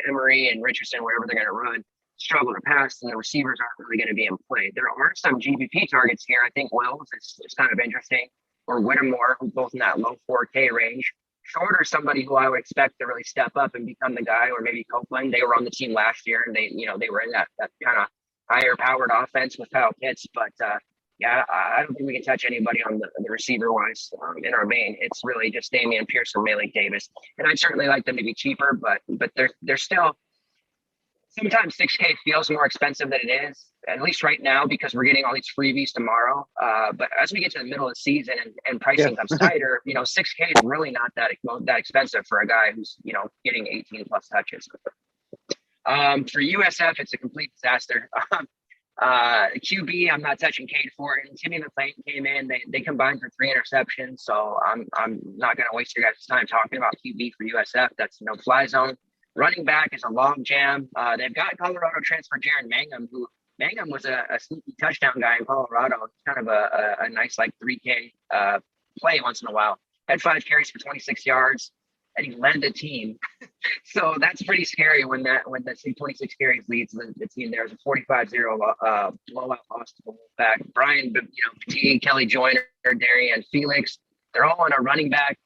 Emory and Richardson, wherever they're going to run, struggle to pass, and the receivers aren't really going to be in play. There are some GPP targets here. I think Wells is kind of interesting, or Whittemore, who's both in that low 4K range. Shorter, somebody who I would expect to really step up and become the guy, or maybe Copeland. They were on the team last year, and they were in that kind of higher powered offense with Kyle Pitts. But I don't think we can touch anybody on the receiver wise in our main. It's really just Damian Pierce and Malik Davis, and I'd certainly like them to be cheaper, but they're still sometimes 6K feels more expensive than it is, at least right now, because we're getting all these freebies tomorrow. But as we get to the middle of the season and pricing comes tighter, 6K is really not that expensive for a guy who's, getting 18 plus touches. For USF, it's a complete disaster. QB, I'm not touching Cade Ford. And Timmy McClain came in. They combined for 3 interceptions. So I'm not going to waste your guys' time talking about QB for USF. That's no fly zone. Running back is a log jam. They've got Colorado transfer Jaron Mangum was a sneaky touchdown guy in Colorado. It's kind of a nice 3K play once in a while. Had 5 carries for 26 yards, and he led the team. So that's pretty scary when that 26 carries leads the team. There's a 45-0 blowout loss to the back. Brian, Petit, Kelly Joyner, Darian Felix, they're all on a running back.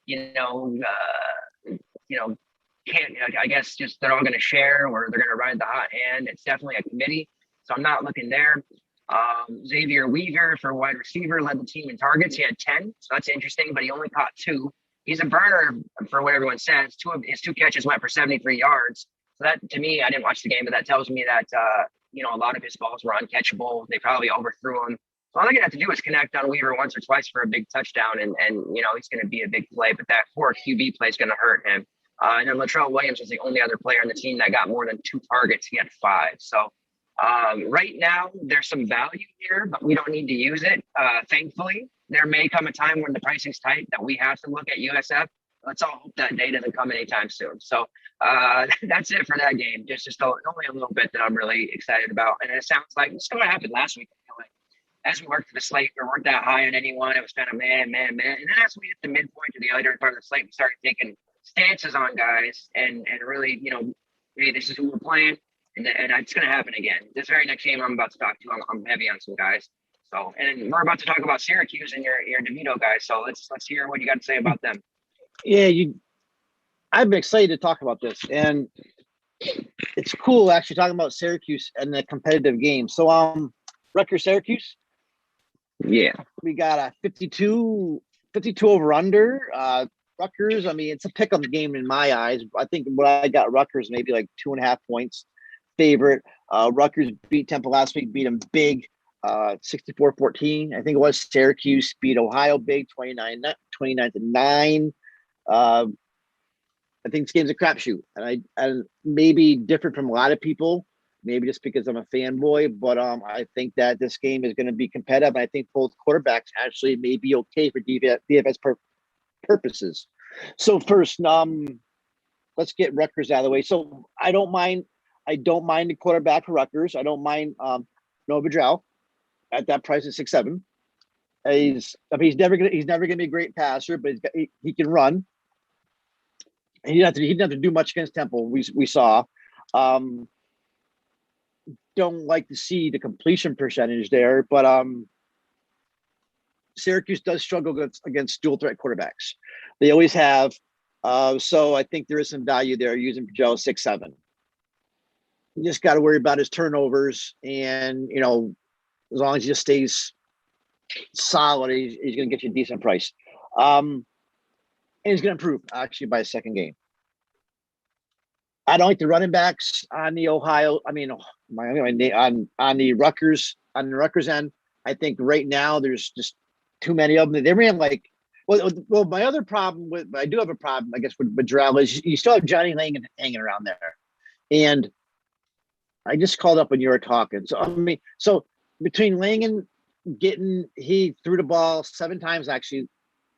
I guess just they're all going to share or they're going to ride the hot hand. It's definitely a committee, so I'm not looking there. Xavier Weaver for wide receiver led the team in targets. He had 10, so that's interesting, but he only caught 2. He's a burner for what everyone says. His 2 catches went for 73 yards. So that, to me, I didn't watch the game, but that tells me that, a lot of his balls were uncatchable. They probably overthrew him. So all they're going to have to do is connect on Weaver once or twice for a big touchdown, and he's going to be a big play. But that 4 QB play is going to hurt him. And then Latrell Williams was the only other player on the team that got more than 2 targets. He had 5. So right now, there's some value here, but we don't need to use it, thankfully. There may come a time when the pricing's tight that we have to look at USF. Let's all hope that day doesn't come anytime soon. So that's it for that game. Just only a little bit that I'm really excited about. And it sounds like it's what happened last week. As we worked through the slate, we weren't that high on anyone. It was kind of man. And then as we hit the midpoint to the later part of the slate, we started taking stances on guys and really, hey, this is who we're playing. And it's going to happen again. This very next game I'm about to talk to, I'm heavy on some guys. So, and we're about to talk about Syracuse and your DeVito guys. So let's hear what you got to say about them. Yeah, I've been excited to talk about this, and it's cool actually talking about Syracuse and the competitive game. So, Rutgers Syracuse. Yeah, we got a 52 over under. Rutgers. I mean, it's a pick 'em game in my eyes. I think what I got Rutgers maybe 2.5 points favorite. Rutgers beat Temple last week, beat them big. 64-14. I think it was. Syracuse beat Ohio big 29-9. I think this game's a crapshoot, and maybe different from a lot of people, maybe just because I'm a fanboy, but I think that this game is going to be competitive. And I think both quarterbacks actually may be okay for DFS purposes. So first, let's get Rutgers out of the way. So I don't mind the quarterback for Rutgers. I don't mind Noah Vedral at that price at 6'7". He's never gonna be a great passer, but he can run. He didn't have to do much against Temple. We saw. Don't like to see the completion percentage there, but Syracuse does struggle against dual threat quarterbacks. They always have. So I think there is some value there using Joe 6'7". You just got to worry about his turnovers, and as long as he just stays solid, he's going to get you a decent price. And he's going to improve actually by a second game. I don't like the running backs on the Ohio. I mean, on the Rutgers end. I think right now there's just too many of them. They ran well. My other problem I do have a problem, I guess, with Vedral is you still have Johnny Langan hanging around there, and I just called up when you were talking. So between Langan he threw the ball 7 times actually,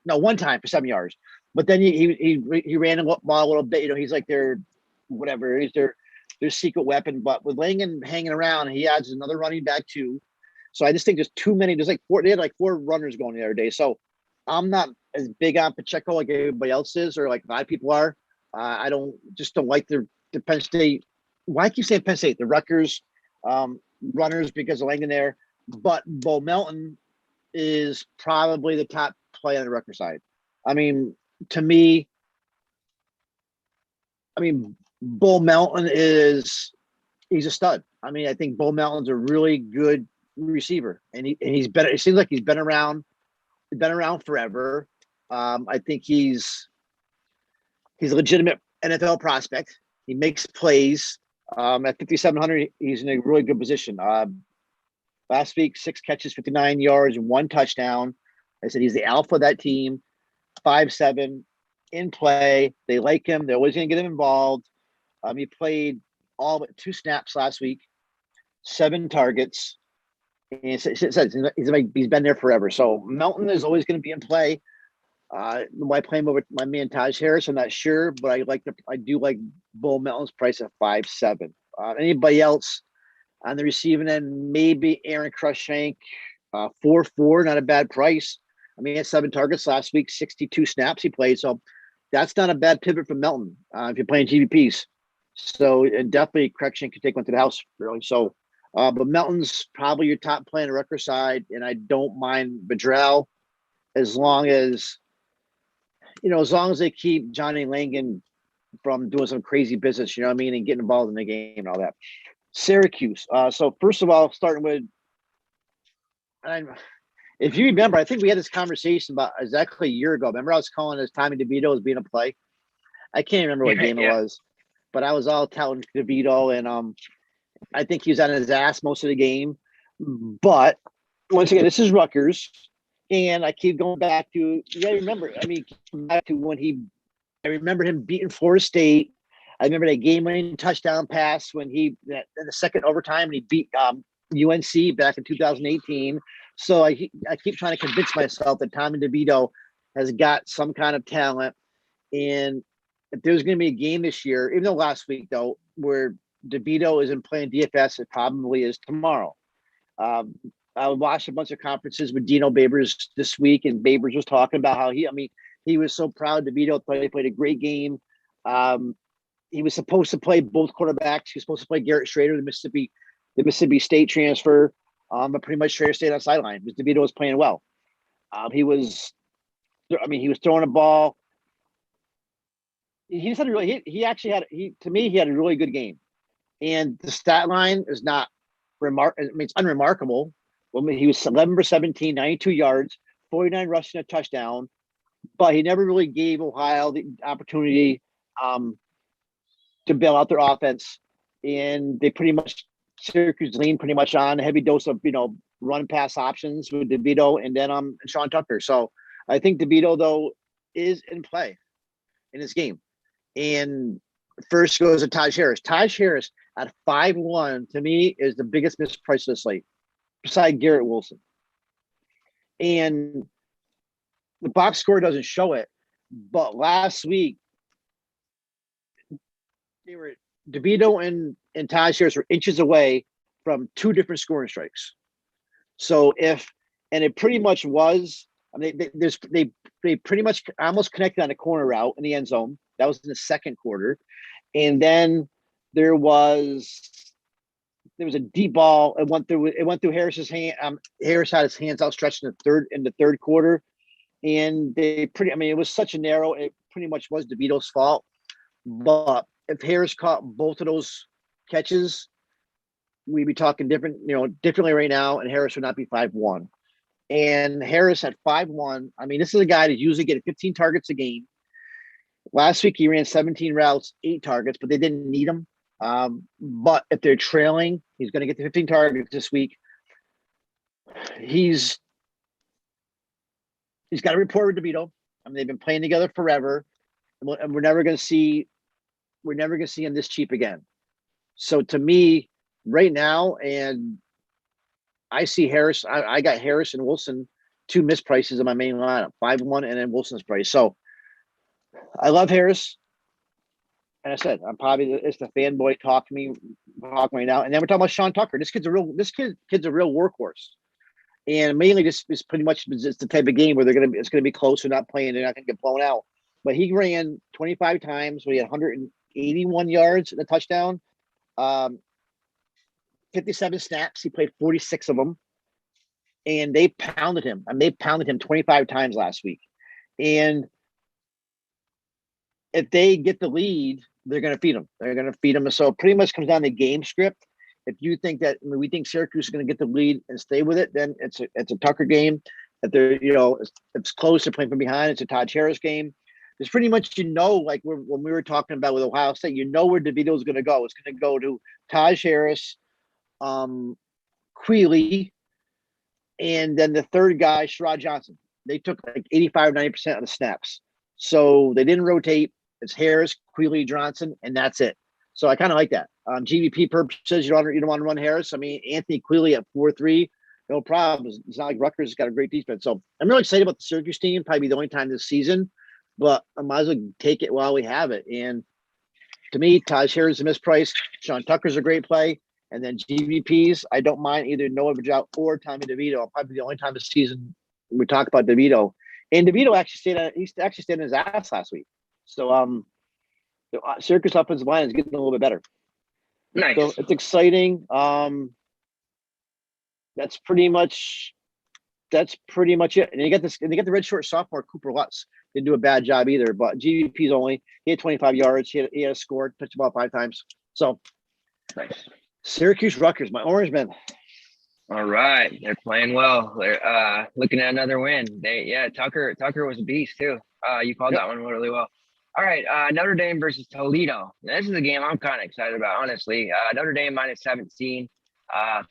no, 1 time for 7 yards, but then he ran the ball a little bit. He's like their whatever, he's their secret weapon. But with Langan hanging around, he adds another running back too. So I just think there's too many. There's 4. They had 4 runners going the other day. So I'm not as big on Pacheco like everybody else is, or like a lot of people are. I don't like the Penn State. Why I keep saying Penn State? The Rutgers runners because of Langan there. But Bo Melton is probably the top play on the Rutgers side. I mean, to me, Bo Melton he's a stud. I mean, I think Bo Melton's a really good receiver, and he's better. It seems like he's been around forever. I think he's a legitimate NFL prospect. He makes plays. At 5,700, he's in a really good position. Last week, 6 catches, 59 yards, 1 touchdown. I said he's the alpha of that team. 5'7", in play. They like him. They're always going to get him involved. He played all but 2 snaps last week, 7 targets. And he's been there forever. So Melton is always going to be in play. Why play him over my man Taj Harris? I'm not sure, but I do like Bull Melton's price at 5'7". Anybody else on the receiving end? Maybe Aaron Crushank, 4'4", not a bad price. I mean, he had 7 targets last week, 62 snaps he played. So that's not a bad pivot for Melton if you're playing GVPs. So and definitely Crushank could take one to the house, really. So, but Melton's probably your top play on the Rutgers side, and I don't mind Bedrell as long as they keep Johnny Langan from doing some crazy business, you know what I mean, and getting involved in the game and all that. Syracuse. So first of all, starting with, if you remember, I think we had this conversation about exactly a year ago. Remember I was calling as Tommy DeVito as being a play? I can't remember what game it was, but I was all telling DeVito, and I think he was on his ass most of the game. But once again, this is Rutgers. And I keep going back to, back to when I remember him beating Florida State. I remember that game-winning touchdown pass when in the second overtime, and he beat UNC back in 2018. So I keep trying to convince myself that Tommy DeVito has got some kind of talent. And if there's going to be a game this year, even though last week, though, where DeVito isn't playing DFS, it probably is tomorrow. I watched a bunch of conferences with Dino Babers this week, and Babers was talking about how he was so proud. DeVito thought he played a great game. He was supposed to play both quarterbacks. He was supposed to play Garrett Schrader, the Mississippi State transfer, but pretty much Schrader stayed on the sideline because DeVito was playing well. He was throwing a ball. He had a really good game, and the stat line is not it's unremarkable. He was 11 for 17, 92 yards, 49 rushing, a touchdown, but he never really gave Ohio the opportunity to bail out their offense. And they Syracuse leaned pretty much on a heavy dose of, run pass options with DeVito and then Sean Tucker. So I think DeVito, though, is in play in this game. And first goes to Taj Harris. Taj Harris at 5'1", to me, is the biggest misprice of the slate, beside Garrett Wilson. And the box score doesn't show it, but last week DeVito and Taj Harris were inches away from 2 different scoring strikes. So it pretty much was, they pretty much almost connected on a corner route in the end zone. That was in the second quarter. And then there was a deep ball. It went through Harris's hand. Harris had his hands outstretched in the third quarter, and it was such a narrow. It pretty much was DeVito's fault. But if Harris caught both of those catches, we'd be talking differently right now, and Harris would not be 5'1". And Harris at 5'1". This is a guy that usually getting 15 targets a game. Last week he ran 17 routes, 8 targets, but they didn't need him. But if they're trailing, he's going to get the 15 targets this week. He's got a rapport with DeVito. They've been playing together forever, and we're never going to see him this cheap again. So to me, right now, and I see Harris. I got Harris and Wilson, 2 misprices in my main lineup, 5'1", and then Wilson's price. So I love Harris. And I said, it's the fanboy talking right now. And then we're talking about Sean Tucker. This kid's a real workhorse. And mainly this is pretty much it's the type of game where it's gonna be close. They're not playing, they're not gonna get blown out. But he ran 25 times where he had 181 yards and a touchdown. 57 snaps. He played 46 of them. And they pounded him. They pounded him 25 times last week. And if they get the lead, they're going to feed them. They're going to feed them. So it pretty much comes down to game script. If you think that we think Syracuse is going to get the lead and stay with it, then it's a Tucker game. If they're it's close, they're playing from behind. It's a Todd Harris game. It's pretty much, like when we were talking about with Ohio State, where DeVito's going to go. It's going to go to Taj Harris, Queeley, and then the third guy, Sherrod Johnson. They took like 85, 90% of the snaps. So they didn't rotate. It's Harris, Queeley, Johnson, and that's it. So I kind of like that. GVP purposes, you don't want to run Harris. I mean, Anthony Queeley at 4-3, no problem. It's not like Rutgers has got a great defense. So I'm really excited about the Syracuse team. Probably the only time this season, but I might as well take it while we have it. And to me, Taj Harris is a mispriced. Sean Tucker's a great play. And then GVPs, I don't mind either Noah Vidal or Tommy DeVito. Probably the only time this season we talk about DeVito. And DeVito actually stayed in his ass last week. So the Syracuse offensive line is getting a little bit better. Nice. So it's exciting. That's pretty much it. And you get the red short sophomore Cooper Lutz. Didn't do a bad job either, but GVP's he had 25 yards. He had a score, touched the ball 5 times. So nice. Syracuse Rutgers, my orange men. All right, they're playing well. They're looking at another win. Tucker was a beast too. You called that one really well. All right, Notre Dame versus Toledo. This is a game I'm kind of excited about, honestly. Notre Dame -17,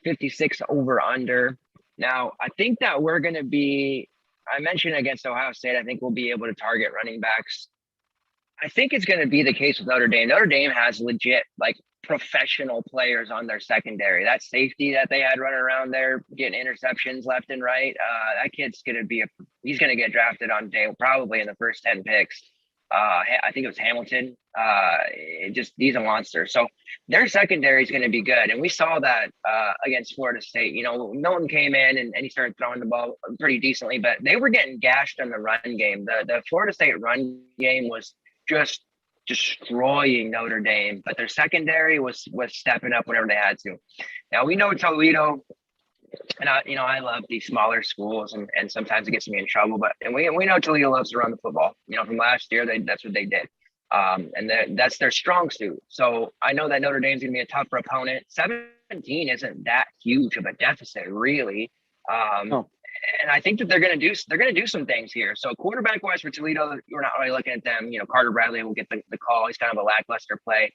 56 over under. Now, I think that we're going to be, I mentioned against Ohio State, I think we'll be able to target running backs. I think it's going to be the case with Notre Dame. Notre Dame has legit, professional players on their secondary. That safety that they had running around there getting interceptions left and right, that kid's going to he's going to get drafted on day, probably in the first 10 picks. I think it was Hamilton. He's a monster. So their secondary is going to be good. And we saw that against Florida State. Milton came in and he started throwing the ball pretty decently, but they were getting gashed in the run game. The Florida State run game was just destroying Notre Dame, but their secondary was stepping up whenever they had to. Now we know Toledo, and I love these smaller schools, and sometimes it gets me in trouble, but we know Toledo loves to run the football. From last year, that's what they did, and that's their strong suit. So I know that Notre Dame's going to be a tougher opponent. 17 isn't that huge of a deficit, really. And I think that they're going to do some things here. So quarterback wise for Toledo, we're not really looking at them. Carter Bradley will get the call. He's kind of a lackluster play.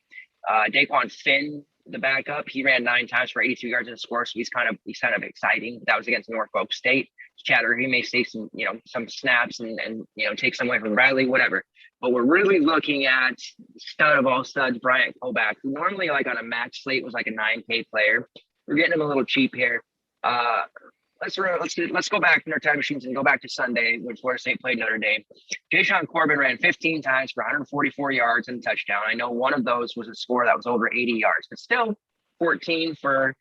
Daquan Finn, the backup, he ran 9 times for 82 yards in the score. So he's kind of exciting. That was against Norfolk State. Chatter, he may see some snaps and take some away from Bradley, whatever. But we're really looking at stud of all studs, Bryant Koback, who normally on a max slate was a 9K player. We're getting him a little cheap here. Let's go back in our time machines and go back to Sunday when Florida State played Notre Dame. Jayshon Corbin ran 15 times for 144 yards and a touchdown. I know one of those was a score that was over 80 yards, but still 14 for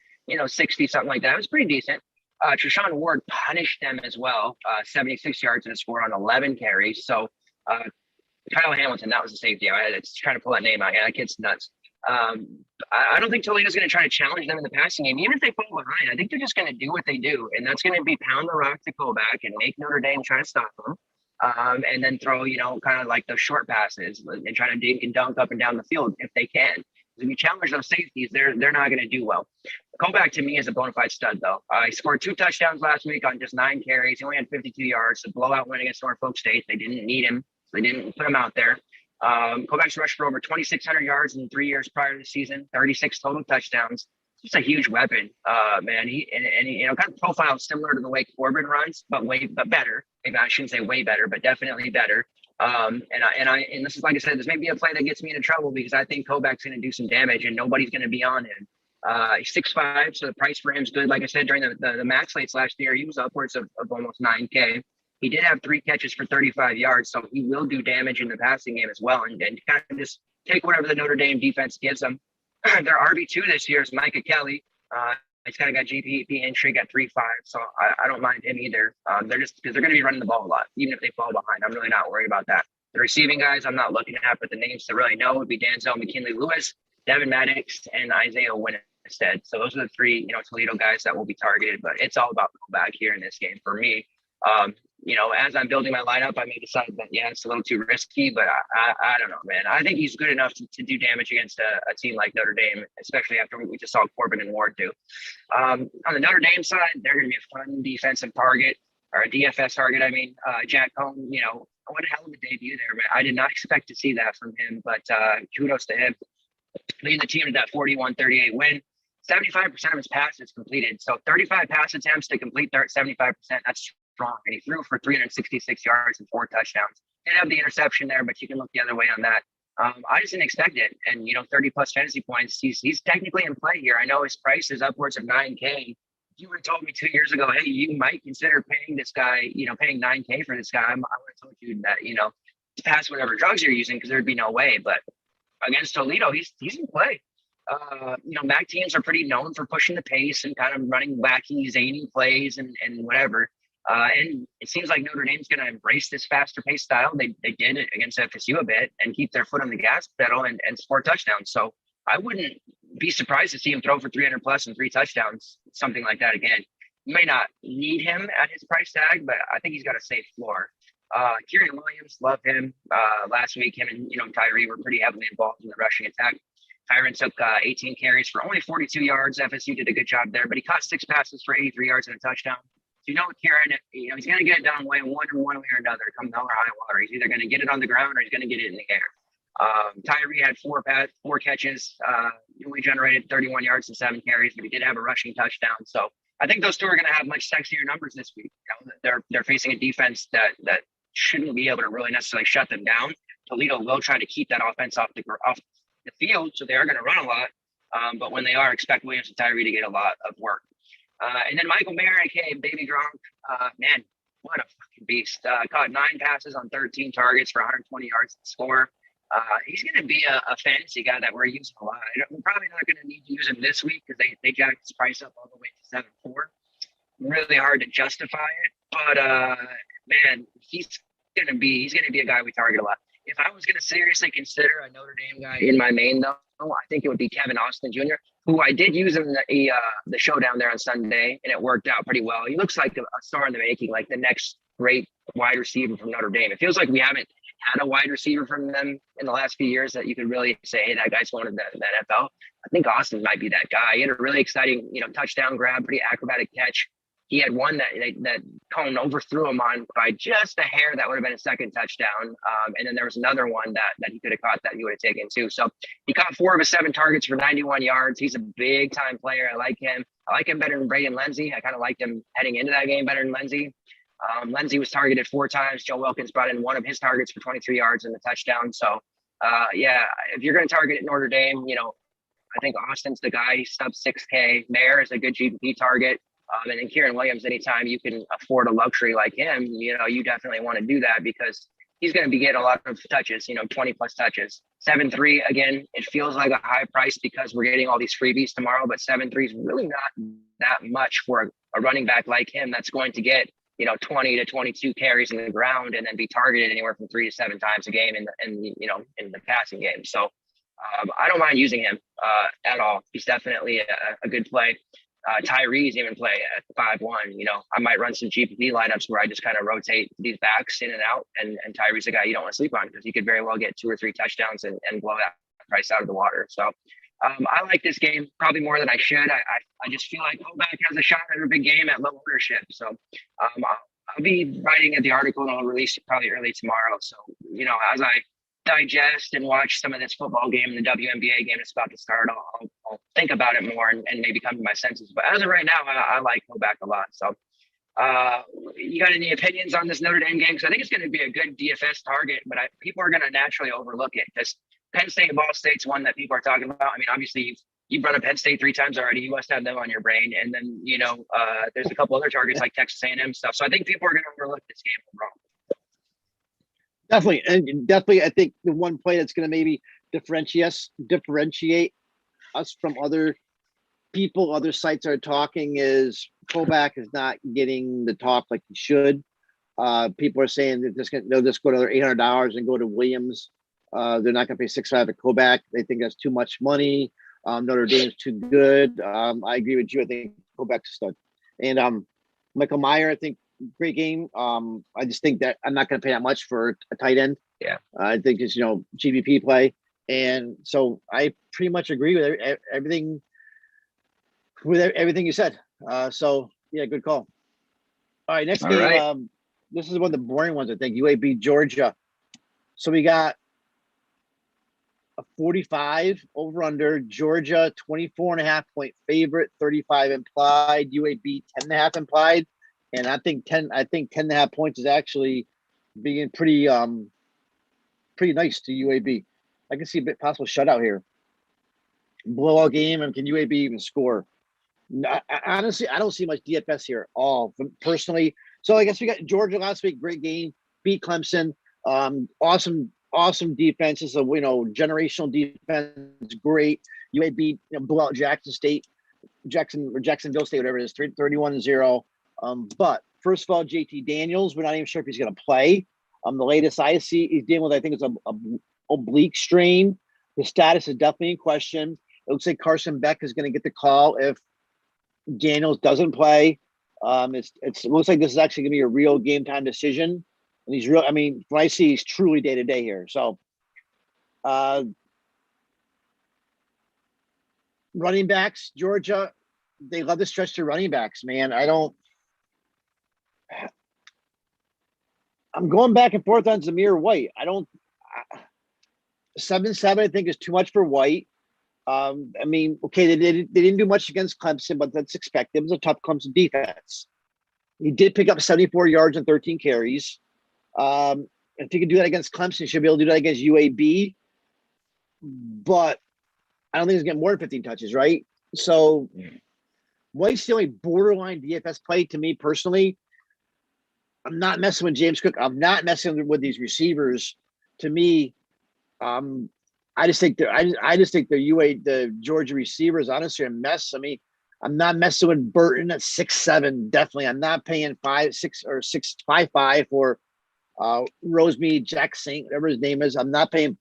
60, something like that. It was pretty decent. Treshaun Ward punished them as well, 76 yards and a score on 11 carries. So Kyle Hamilton, that was the safety. I was trying to pull that name out. Yeah, that kid's nuts. I don't think Toledo's going to try to challenge them in the passing game. Even if they fall behind, I think they're just going to do what they do. And that's going to be pound the rock to Koback and make Notre Dame try to stop them. And then throw, kind of those short passes and try to dink and dunk up and down the field if they can. If you challenge those safeties, they're not going to do well. Koback to me is a bona fide stud, though. He scored 2 touchdowns last week on just 9 carries. He only had 52 yards. A blowout win against Norfolk State. They didn't need him. So they didn't put him out there. Kovacs rushed for over 2,600 yards in 3 years prior to the season, 36 total touchdowns. Just a huge weapon, man. He kind of profile similar to the way Corbin runs, but better. Maybe I shouldn't say way better, but definitely better. And this is, like I said, this may be a play that gets me into trouble because I think Kovac's going to do some damage and nobody's going to be on him. He's 6'5", so the price for him is good. Like I said, during the max slates last year, he was upwards of almost 9K. He did have 3 catches for 35 yards, so he will do damage in the passing game as well, and kind of just take whatever the Notre Dame defense gives them. Their RB2 this year is Micah Kelly. He's kind of got GPP intrigue at 3.5, so I don't mind him either. They're just because they're going to be running the ball a lot, even if they fall behind. I'm really not worried about that. The receiving guys I'm not looking at, but the names to really know would be Denzel McKinley-Lewis, Devin Maddox, and Isaiah Winstead. So those are the 3, Toledo guys that will be targeted, but it's all about back here in this game for me. As I'm building my lineup, I may decide that, it's a little too risky, but I don't know, man. I think he's good enough to do damage against a team like Notre Dame, especially after we just saw Corbin and Ward do. On the Notre Dame side, they're going to be a fun defensive target. or a DFS target. I mean, Jack Cohn, you know, what a hell of a debut there, man. I did not expect to see that from him, but kudos to him. Leading the team to that 41-38 win. 75% of his passes completed. So 35 pass attempts to complete 75%. That's strong. And he threw for 366 yards and 4 touchdowns. Did have the interception there, but you can look the other way on that. I just didn't expect it. And, you know, 30 plus fantasy points, he's technically in play here. I know his price is upwards of 9K. You would have told me 2 years ago, hey, you might consider paying this guy, you know, paying 9K for this guy. I would have told you that, you know, to pass whatever drugs you're using, because there'd be no way. But against Toledo, he's in play. You know, MAC teams are pretty known for pushing the pace and kind of running wacky, zany plays and whatever. And it seems like Notre Dame's going to embrace this faster pace style. They did it against FSU a bit and keep their foot on the gas pedal and score touchdowns. So I wouldn't be surprised to see him throw for 300 plus and 3 touchdowns, something like that again. You may not need him at his price tag, but I think he's got a safe floor. Kieran Williams, love him. Last week, him and, you know, Tyree were pretty heavily involved in the rushing attack. Tyron took 18 carries for only 42 yards. FSU did a good job there, but he caught 6 passes for 83 yards and a touchdown. So, you know, Kieran, you know, he's going to get it done one way or another, come hell or high water. He's either going to get it on the ground or he's going to get it in the air. Tyree had 4 catches. He only generated 31 yards and 7 carries, but he did have a rushing touchdown. So I think those two are going to have much sexier numbers this week. You know, they're facing a defense that shouldn't be able to really necessarily shut them down. Toledo will try to keep that offense off the field, so they are going to run a lot. But when they are, expect Williams and Tyree to get a lot of work. And then Michael Mayer, aka Baby Gronk, man, what a fucking beast! Caught 9 passes on 13 targets for 120 yards to score. He's going to be a fantasy guy that we're using a lot. We're probably not going to need to use him this week because they jacked his price up all the way to 7.4. Really hard to justify it, but man, he's going to be a guy we target a lot. If I was going to seriously consider a Notre Dame guy in my main, though, I think it would be Kevin Austin Jr., who I did use in the showdown there on Sunday, and it worked out pretty well. He looks like a star in the making, like the next great wide receiver from Notre Dame. It feels like we haven't had a wide receiver from them in the last few years that you could really say, hey, that guy's going to the NFL. I think Austin might be that guy. He had a really exciting, you know, touchdown grab, pretty acrobatic catch. He had one that Cohn overthrew him on by just a hair. That would have been a second touchdown. And then there was another one that he could have caught that he would have taken too. So he caught 4 of his 7 targets for 91 yards. He's a big time player. I like him. I like him better than Braden Lenzy. I kind of liked him heading into that game better than Lenzy. Lenzy was targeted 4 times. Joe Wilkins brought in one of his targets for 23 yards and a touchdown. So yeah, if you're going to target at Notre Dame, you know, I think Austin's the guy. He's sub 6K. Mayer is a good GPP target. And then Kieran Williams, anytime you can afford a luxury like him, you know, you definitely want to do that because he's going to be getting a lot of touches, you know, 20 plus touches. 7.3, again, it feels like a high price because we're getting all these freebies tomorrow, but 7.3 is really not that much for a running back like him that's going to get, you know, 20 to 22 carries in the ground and then be targeted anywhere from 3 to 7 times a game in the passing game. So I don't mind using him at all. He's definitely a good play. Tyree's even play at 5-1. You know, I might run some GPP lineups where I just kind of rotate these backs in and out. And Tyree's a guy you don't want to sleep on because he could very well get 2 or 3 touchdowns and blow that price out of the water. So I like this game probably more than I should. I just feel like Kovac has a shot at a big game at low ownership. So I'll be writing the article and I'll release it probably early tomorrow. So, you know, as I digest and watch some of this football game and the WNBA game that's about to start, I'll think about it more and maybe come to my senses. But as of right now, I like Kovac a lot. So you got any opinions on this Notre Dame game? Because I think it's going to be a good DFS target, but people are going to naturally overlook it because Penn State and Ball State's one that people are talking about. I mean, obviously, you've brought up Penn State 3 times already. You must have them on your brain. And then, you know, there's a couple other targets like Texas A&M stuff. So I think people are going to overlook this game overall. Definitely. And definitely, I think the one play that's going to maybe differentiate us from other people, other sites are talking is Kovac is not getting the talk like he should. People are saying that they'll just go to their $800 and go to Williams. They're not going to pay $600 at Kovac. They think that's too much money. Notre Dame's too good. I agree with you. I think Kovac's a stud. And Michael Mayer, I think, great game. I just think that I'm not going to pay that much for a tight end. Yeah. I think it's, you know, GBP play. And so I pretty much agree with everything you said. So yeah, good call. All right, next All game. right. This is one of the boring ones, I think. UAB Georgia. So we got a 45 over under. Georgia 24.5 point favorite, 35 implied. UAB 10.5 implied. And I think 10.5 points is actually being pretty nice to UAB. I can see a bit possible shutout here. Blowout game, and can UAB even score? Honestly, I don't see much DFS here at all, personally. So I guess we got Georgia last week, great game, beat Clemson. Awesome defense. So generational defense, great. UAB blew out Jacksonville State, whatever it is, 31-0. But first of all, JT Daniels, we're not even sure if he's going to play. The latest I see, he's dealing with, I think it's a oblique strain. His status is definitely in question. It looks like Carson Beck is going to get the call if Daniels doesn't play. It looks like this is actually going to be a real game time decision. And he's real. I mean, what I see, he's truly day to day here. So, running backs, Georgia, they love to stretch their running backs, man. I'm going back and forth on Zamir White. 7-7, I think, is too much for White. I mean, okay, they didn't do much against Clemson, but that's expected. It was a tough Clemson defense. He did pick up 74 yards and 13 carries. If he could do that against Clemson, he should be able to do that against UAB. But I don't think he's getting more than 15 touches, right? So White's the only borderline DFS play to me personally. I'm not messing with James Cook. I'm not messing with these receivers. To me, I just think the Georgia receivers honestly are a mess. I mean, I'm not messing with Burton at 6'7". Definitely, I'm not paying 5'6" or 6'5" for Rosemead, Jack Saint, whatever his name is. I'm not paying.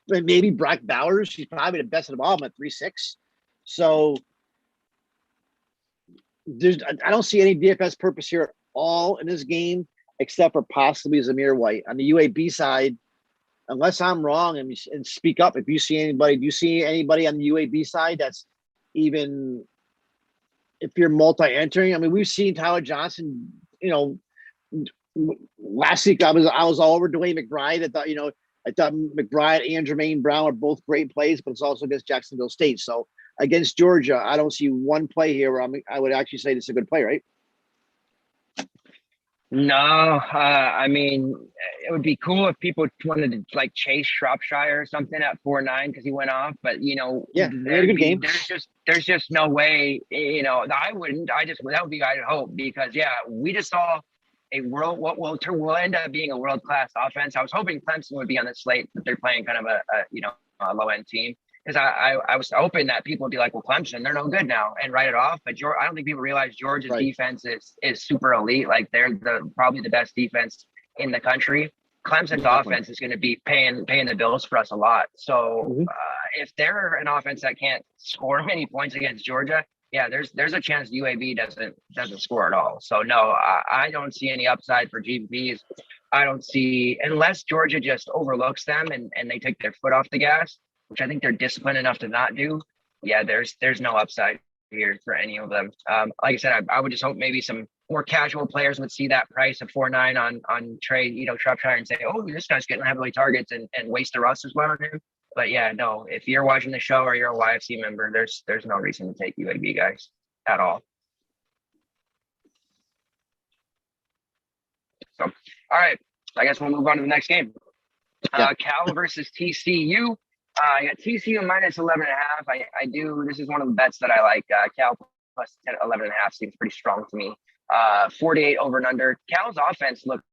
Maybe Brock Bowers. He's probably the best of them all. I'm at 3.6. So I don't see any DFS purpose here at all in this game, except for possibly Zamir White. On the UAB side, unless I'm wrong, and speak up if you see anybody. Do you see anybody on the UAB side that's even, if you're multi-entering? I mean, we've seen Tyler Johnson. Last week I was all over Dwayne McBride. I thought McBride and Jermaine Brown are both great plays, but it's also against Jacksonville State. So against Georgia, I don't see one play here where I would actually say this is a good play, right? No, I mean, it would be cool if people wanted to chase Shropshire or something at 4-9 because he went off. But yeah, they had a good game. There's just no way. I wouldn't. That would be I'd hope, because we just saw what will end up being a world-class offense. I was hoping Clemson would be on the slate, but they're playing kind of a low-end team. Because I was hoping that people would be like, well, Clemson, they're no good now, and write it off. But I don't think people realize Georgia's defense is super elite. Like, they're probably the best defense in the country. Clemson's offense is going to be paying the bills for us a lot. So if they're an offense that can't score many points against Georgia, there's a chance UAB doesn't score at all. So no, I don't see any upside for GBs. I don't see, unless Georgia just overlooks them and they take their foot off the gas, which I think they're disciplined enough to not do. There's no upside here for any of them. Like I said, I would just hope maybe some more casual players would see that price of 4.9 on trade, Shropshire, and say, oh, this guy's getting heavily targets and waste the rust as well on him. But no, if you're watching the show or you're a YFC member, there's no reason to take UAB guys at all. So, all right, I guess we'll move on to the next game. Cal versus TCU. I got TCU minus 11.5. I do. This is one of the bets that I like. Cal plus 11.5 seems pretty strong to me. 48 over and under. Cal's offense looked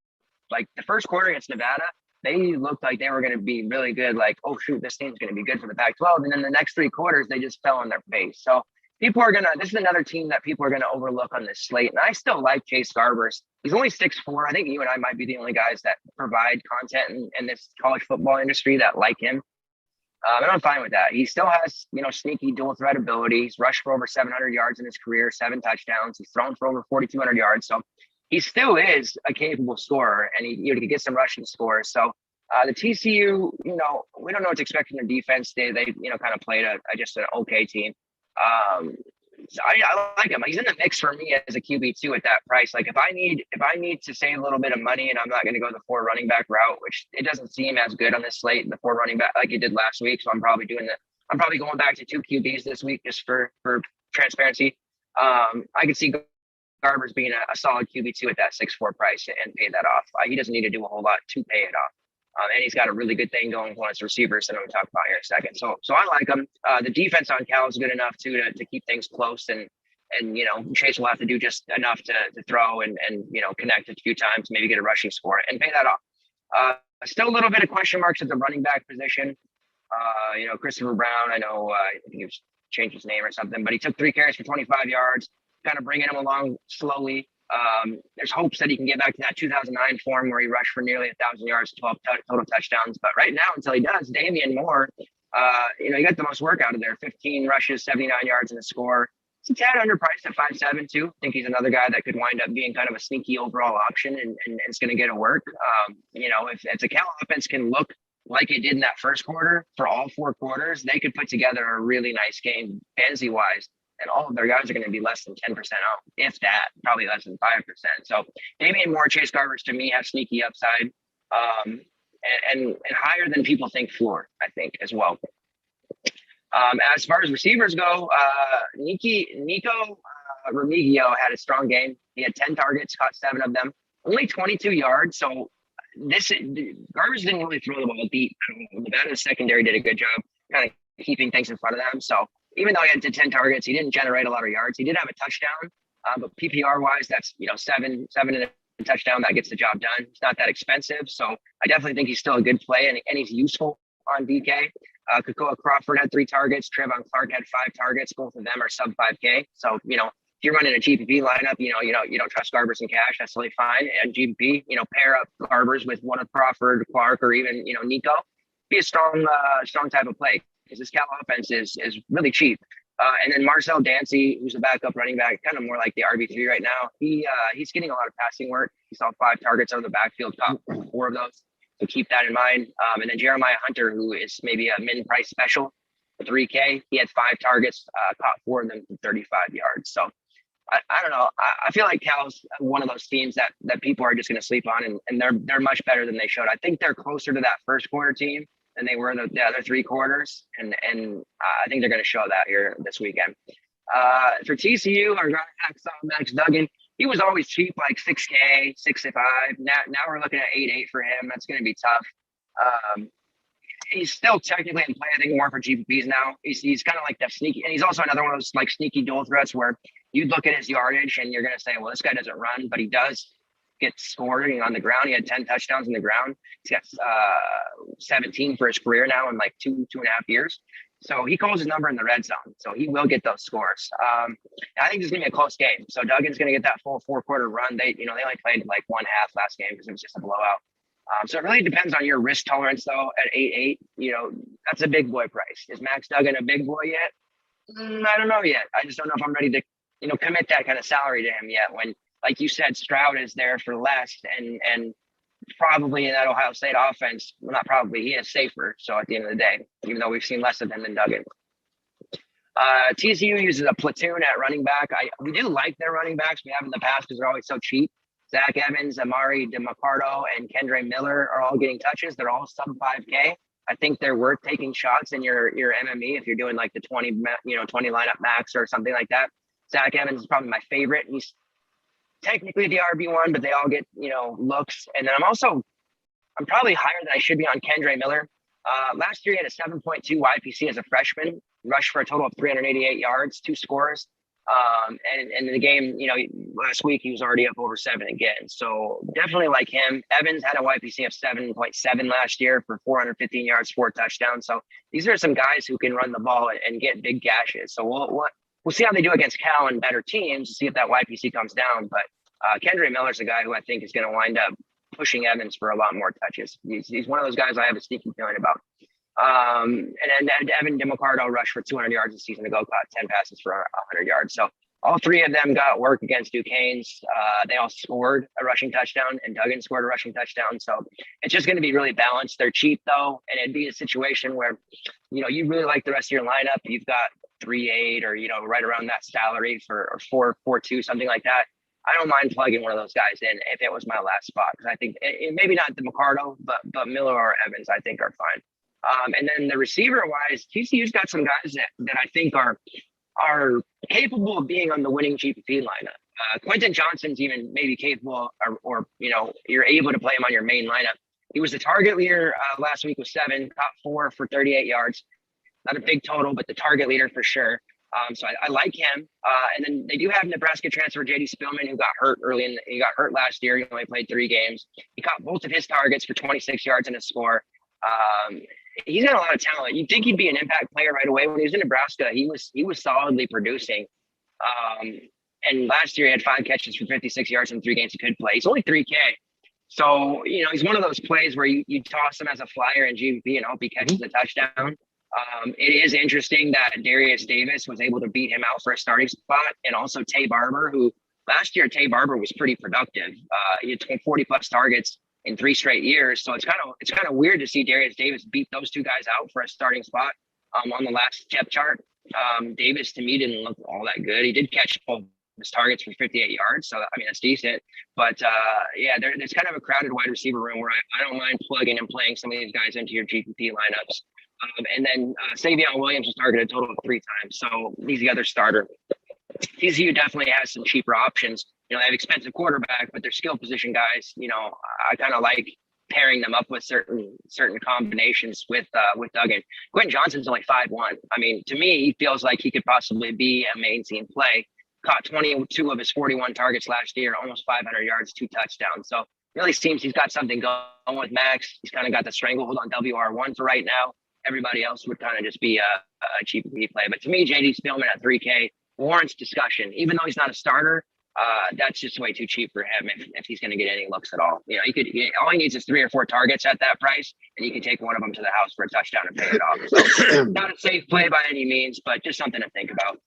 like the first quarter against Nevada. They looked like they were going to be really good. Like, oh shoot, this team's going to be good for the Pac-12. And then the next three quarters, they just fell on their face. So this is another team that people are going to overlook on this slate. And I still like Chase Garbers. He's only 6'4". I think you and I might be the only guys that provide content in this college football industry that like him. And I'm fine with that. He still has, sneaky dual threat ability. He's rushed for over 700 yards in his career, 7 touchdowns. He's thrown for over 4,200 yards. So he still is a capable scorer, and he could get some rushing scores. So the TCU, we don't know what's expected in their defense. They kind of played just an okay team. So I like him. He's in the mix for me as a QB2 at that price. Like if I need to save a little bit of money and I'm not going to go the 4 running back route, which it doesn't seem as good on this slate, the 4 running back like it did last week. So I'm probably going back to 2 QBs this week just for transparency. I could see Garber's being a solid QB2 at that 6.4 price and pay that off. He doesn't need to do a whole lot to pay it off. And he's got a really good thing going for his receivers that I'm going to talk about here in a second. So I like him. The defense on Cal is good enough too to keep things close, and Chase will have to do just enough to throw and connect a few times, maybe get a rushing score and pay that off. Still a little bit of question marks at the running back position. Christopher Brown, I know I think he changed his name or something, but he took 3 carries for 25 yards, kind of bringing him along slowly. There's hopes that he can get back to that 2009 form where he rushed for nearly 1,000 yards, 12 total touchdowns. But right now, until he does, Damian Moore, he got the most work out of there. 15 rushes, 79 yards and a score. It's a tad underpriced at 5.7 too. I think he's another guy that could wind up being kind of a sneaky overall option, and it's going to get a work. If the Cal offense can look like it did in that first quarter for all 4 quarters, they could put together a really nice game fantasy wise. And all of their guys are going to be less than 10% out, if that, probably less than 5%. So Damian Moore, Chase Garbers to me have sneaky upside, and higher than people think floor, I think, as well. As far as receivers go, Nico Remigio had a strong game. He had 10 targets, caught 7 of them, only 22 yards. So Garbers didn't really throw the ball deep. Nevada's secondary did a good job kind of keeping things in front of them. So even though he had 10 targets, he didn't generate a lot of yards. He did have a touchdown, but PPR wise, that's 7 and a touchdown that gets the job done. It's not that expensive, so I definitely think he's still a good play, and he's useful on DK. Kakoa Crawford had 3 targets. Trevon Clark had 5 targets. Both of them are sub 5K. So if you're running a GPP lineup, you don't trust Garbers and cash. That's totally fine. And GPP, pair up Garbers with one of Crawford, Clark, or even Nico. Be a strong type of play, because this Cal offense is really cheap. And then Marcel Dancy, who's a backup running back, kind of more like the RB3 right now. He's getting a lot of passing work. He saw 5 targets out of the backfield, caught 4 of those. So keep that in mind. And then Jeremiah Hunter, who is maybe a min price special, 3K. He had 5 targets, caught 4 of them from 35 yards. So I don't know. I feel like Cal's one of those teams that people are just going to sleep on, and they're much better than they showed. I think they're closer to that first quarter team than they were the other 3 quarters. And I think they're going to show that here this weekend. For TCU, our guy Max Duggan, he was always cheap, like 6K, 6.5. Now we're looking at 8.8 for him. That's going to be tough. He's still technically in play, I think, more for GPPs now. He's kind of like that sneaky, and he's also another one of those like sneaky dual threats where you look at his yardage and you're going to say, well, this guy doesn't run, but he does get scoring on the ground. He had 10 touchdowns on the ground. He's got 17 for his career now in like 2.5 years. So he calls his number in the red zone. So he will get those scores. I think this is going to be a close game. So Duggan's going to get that full 4-quarter run. They only played like 1/2 last game because it was just a blowout. So it really depends on your risk tolerance though. At 8.8, that's a big boy price. Is Max Duggan a big boy yet? I don't know yet. I just don't know if I'm ready to, commit that kind of salary to him yet. When, like you said, Stroud is there for less, and probably in that Ohio State offense, well, not probably, he is safer. So at the end of the day, even though we've seen less of him than Duggan. TCU uses a platoon at running back. We do like their running backs. We have in the past because they're always so cheap. Zach Evans, Amari DeMarcado, and Kendre Miller are all getting touches. They're all sub 5K. I think they're worth taking shots in your MME if you're doing like the 20 lineup max or something like that. Zach Evans is probably my favorite. He's technically the RB1, but they all get, looks. And then I'm probably higher than I should be on Kendre Miller. Last year, he had a 7.2 YPC as a freshman, rushed for a total of 388 yards, 2 scores. And in the game, last week, he was already up over 7 again. So definitely like him. Evans had a YPC of 7.7 last year for 415 yards, 4 touchdowns. So these are some guys who can run the ball and get big gashes. So we'll see how they do against Cal and better teams to see if that YPC comes down. But Kendre Miller's a guy who I think is going to wind up pushing Evans for a lot more touches. He's one of those guys I have a sneaky feeling about. And then Evan DeMarcado rushed for 200 yards a season ago, caught 10 passes for 100 yards. So all 3 of them got work against Duquesne's. They all scored a rushing touchdown, and Duggan scored a rushing touchdown. So it's just going to be really balanced. They're cheap though, and it'd be a situation where, you really like the rest of your lineup. You've got 3.8 or, right around that salary or 4.2, something like that. I don't mind plugging one of those guys in if it was my last spot, because I think maybe not the McCardle, but Miller or Evans, I think are fine. And then the receiver wise, TCU's got some guys that I think are capable of being on the winning GPP lineup. Quentin Johnson's even maybe capable, or you're able to play him on your main lineup. He was the target leader last week with 7, caught 4 for 38 yards. Not a big total, but the target leader for sure. So I like him. And then they do have Nebraska transfer JD Spielman, who got hurt he got hurt last year. He only played 3 games. He caught both of his targets for 26 yards and a score. He's got a lot of talent. You'd think he'd be an impact player right away. When he was in Nebraska, he was solidly producing. And last year he had 5 catches for 56 yards in 3 games he could play. He's only 3K. So, he's one of those plays where you toss him as a flyer in GPP and hope he catches a touchdown. It is interesting that Darius Davis was able to beat him out for a starting spot, and also Tay Barber, who last year Tay Barber was pretty productive. He had 40 plus targets in 3 straight years. So it's kind of weird to see Darius Davis beat those 2 guys out for a starting spot on the last depth chart. Davis to me didn't look all that good. He did catch both his targets for 58 yards. So, that's decent. But there's kind of a crowded wide receiver room where I don't mind plugging and playing some of these guys into your GPP lineups. And then Savion Williams was targeted a total of 3 times. So he's the other starter. TCU definitely has some cheaper options. They have expensive quarterback, but they're skill position guys. I kind of like pairing them up with certain combinations with Duggan. Quentin Johnson's only 5'1". I mean, to me, he feels like he could possibly be a main team play. Caught 22 of his 41 targets last year, almost 500 yards, 2 touchdowns. So really seems he's got something going with Max. He's kind of got the stranglehold on WR1 for right now. Everybody else would kind of just be a cheap play. But to me, JD Spielman at 3K warrants discussion. Even though he's not a starter, that's just way too cheap for him if he's going to get any looks at all. All he needs is 3 or 4 targets at that price, and you can take one of them to the house for a touchdown and pay it off. So not a safe play by any means, but just something to think about.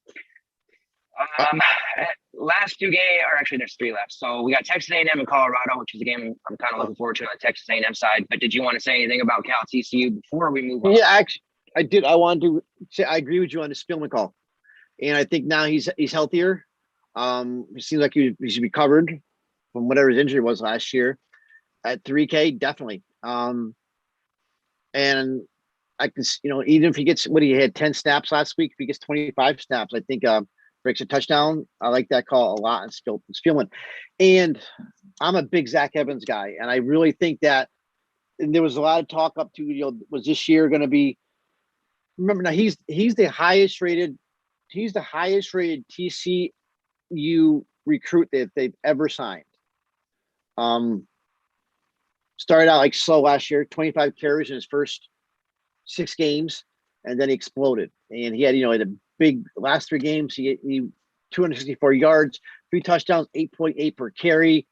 Last 2 games, or actually there's 3 left. So we got Texas A&M and Colorado, which is a game I'm kind of looking forward to on the Texas A&M side. But did you want to say anything about Cal TCU before we move on? Yeah, actually, I did. I wanted to say I agree with you on the Spielman call, and I think now he's healthier. It seems like he should be covered from whatever his injury was last year. At 3K, definitely. And I can, even if he gets he had 10 snaps last week, if he gets 25 snaps, I think breaks a touchdown. I like that call a lot in Spielman. And I'm a big Zach Evans guy, and I really think that there was a lot of talk up to was this year going to be. Remember now he's the highest rated TCU recruit that they've ever signed. Started out like slow last year, 25 carries in his first 6 games, and then he exploded. And he had a big last 3 games. He 264 yards, 3 touchdowns, 8.8 per carry.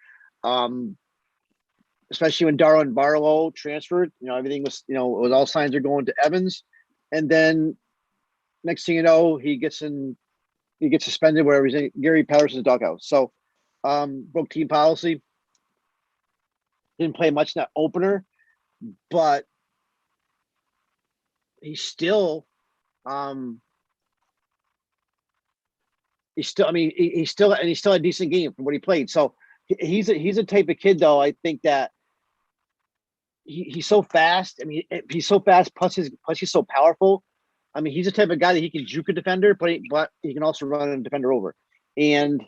Especially when Darwin Barlow transferred, everything was, was all signs are going to Evans. And then next thing you know, he gets suspended wherever he's in Gary Patterson's doghouse. So broke team policy. Didn't play much in that opener, but he's still he's still a decent game from what he played. So he's a type of kid, though. I think that he's so fast. I mean, he's so fast. Plus he's so powerful. I mean, he's the type of guy that he can juke a defender, but he can also run a defender over. And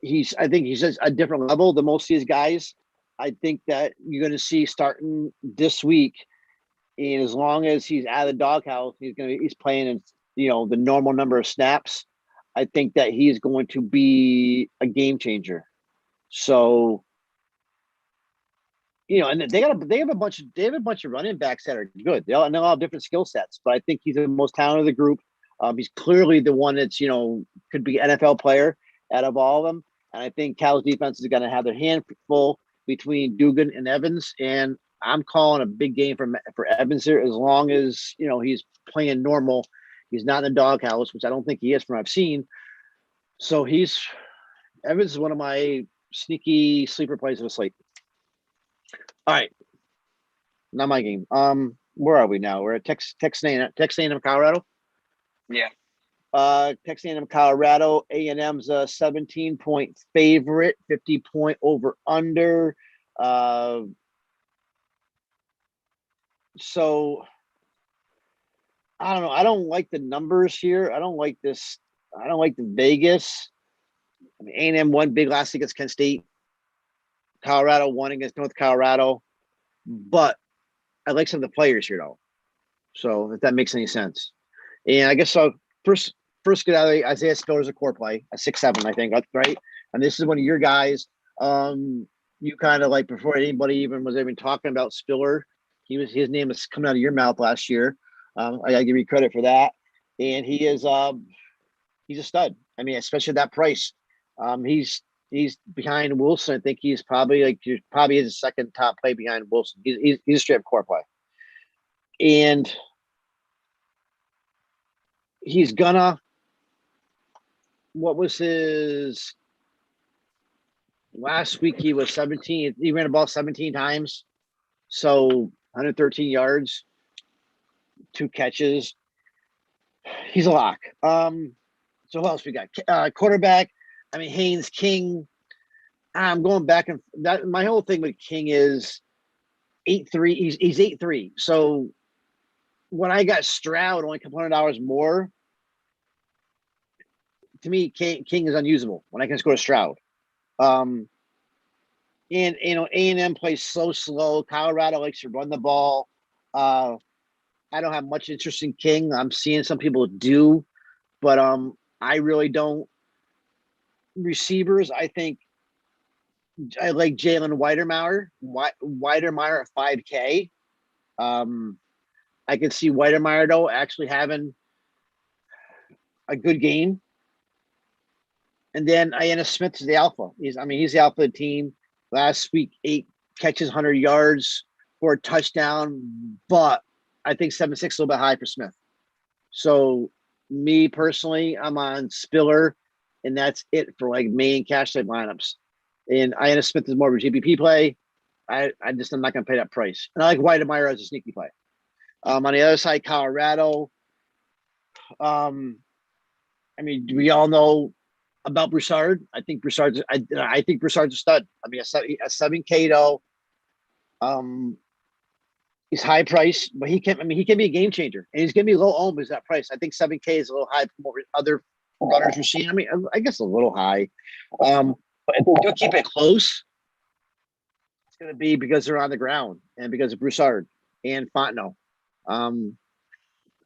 I think he's just a different level than most of these guys. I think that you're going to see starting this week. And as long as he's out of the doghouse, he's playing in the normal number of snaps. I think that he's going to be a game changer. So, and they have a bunch of running backs that are good. They all have different skill sets, but I think he's the most talented of the group. He's clearly the one that's could be NFL player out of all of them. And I think Cal's defense is going to have their hand full between Dugan and Evans. And I'm calling a big game for Evans here, as long as he's playing normal. He's not in the doghouse, which I don't think he is from what I've seen. So Evans is one of my sneaky sleeper plays of the slate. All right, not my game. Where are we now? We're at Texas A&M, Colorado. Yeah. Texas A&M, Colorado. A&M's a 17-point favorite, 50-point over under. So I don't know. I don't like the numbers here. I don't like this. I don't like the Vegas. I mean, A&M won big last week against Kent State. Colorado won against North Colorado. But I like some of the players here, though. So if that makes any sense. And I guess so. First get out of the Isaiah Spiller's a core play, a 6'7", I think, right? And this is one of your guys. You kind of like before anybody even was even talking about Spiller, his name is coming out of your mouth last year. I gotta give you credit for that. And he is he's a stud. I mean, especially at that price. He's behind Wilson. I think he's probably his second top play behind Wilson. He's a straight up core play. And he's gonna, what was his last week? He was 17. He ran the ball 17 times. So 113 yards, 2 catches. He's a lock. So who else we got? Quarterback. I mean, Haynes King. I'm going back and that. My whole thing with King is 8'3". He's 8'3". So when I got Stroud only a couple $100 more, to me, King is unusable when I can score Stroud. And A&M plays so slow. Colorado likes to run the ball. I don't have much interest in King. I'm seeing some people do, but I really don't. Receivers, I think I like Jalen Weidermeyer at 5K. I could see Weidermeyer though actually having a good game. And then Aiyana Smith is the alpha. He's the alpha of the team. Last week, 8 catches, 100 yards for a touchdown. But I think 7-6 is a little bit high for Smith. So me personally, I'm on Spiller, and that's it for like main cash type lineups. And Aiyana Smith is more of a GPP play. I'm not going to pay that price. And I like Weidemeyer as a sneaky play. On the other side, Colorado. I mean, we all know about Broussard. I think Broussard's a stud. I mean, a 7K though. He's high price, but he can be a game changer, and he's going to be low owned at that price. I think 7K is a little high from what other runners we're seeing. I mean, I guess a little high. But if we do keep it close, it's going to be because they're on the ground and because of Broussard and Fontenot.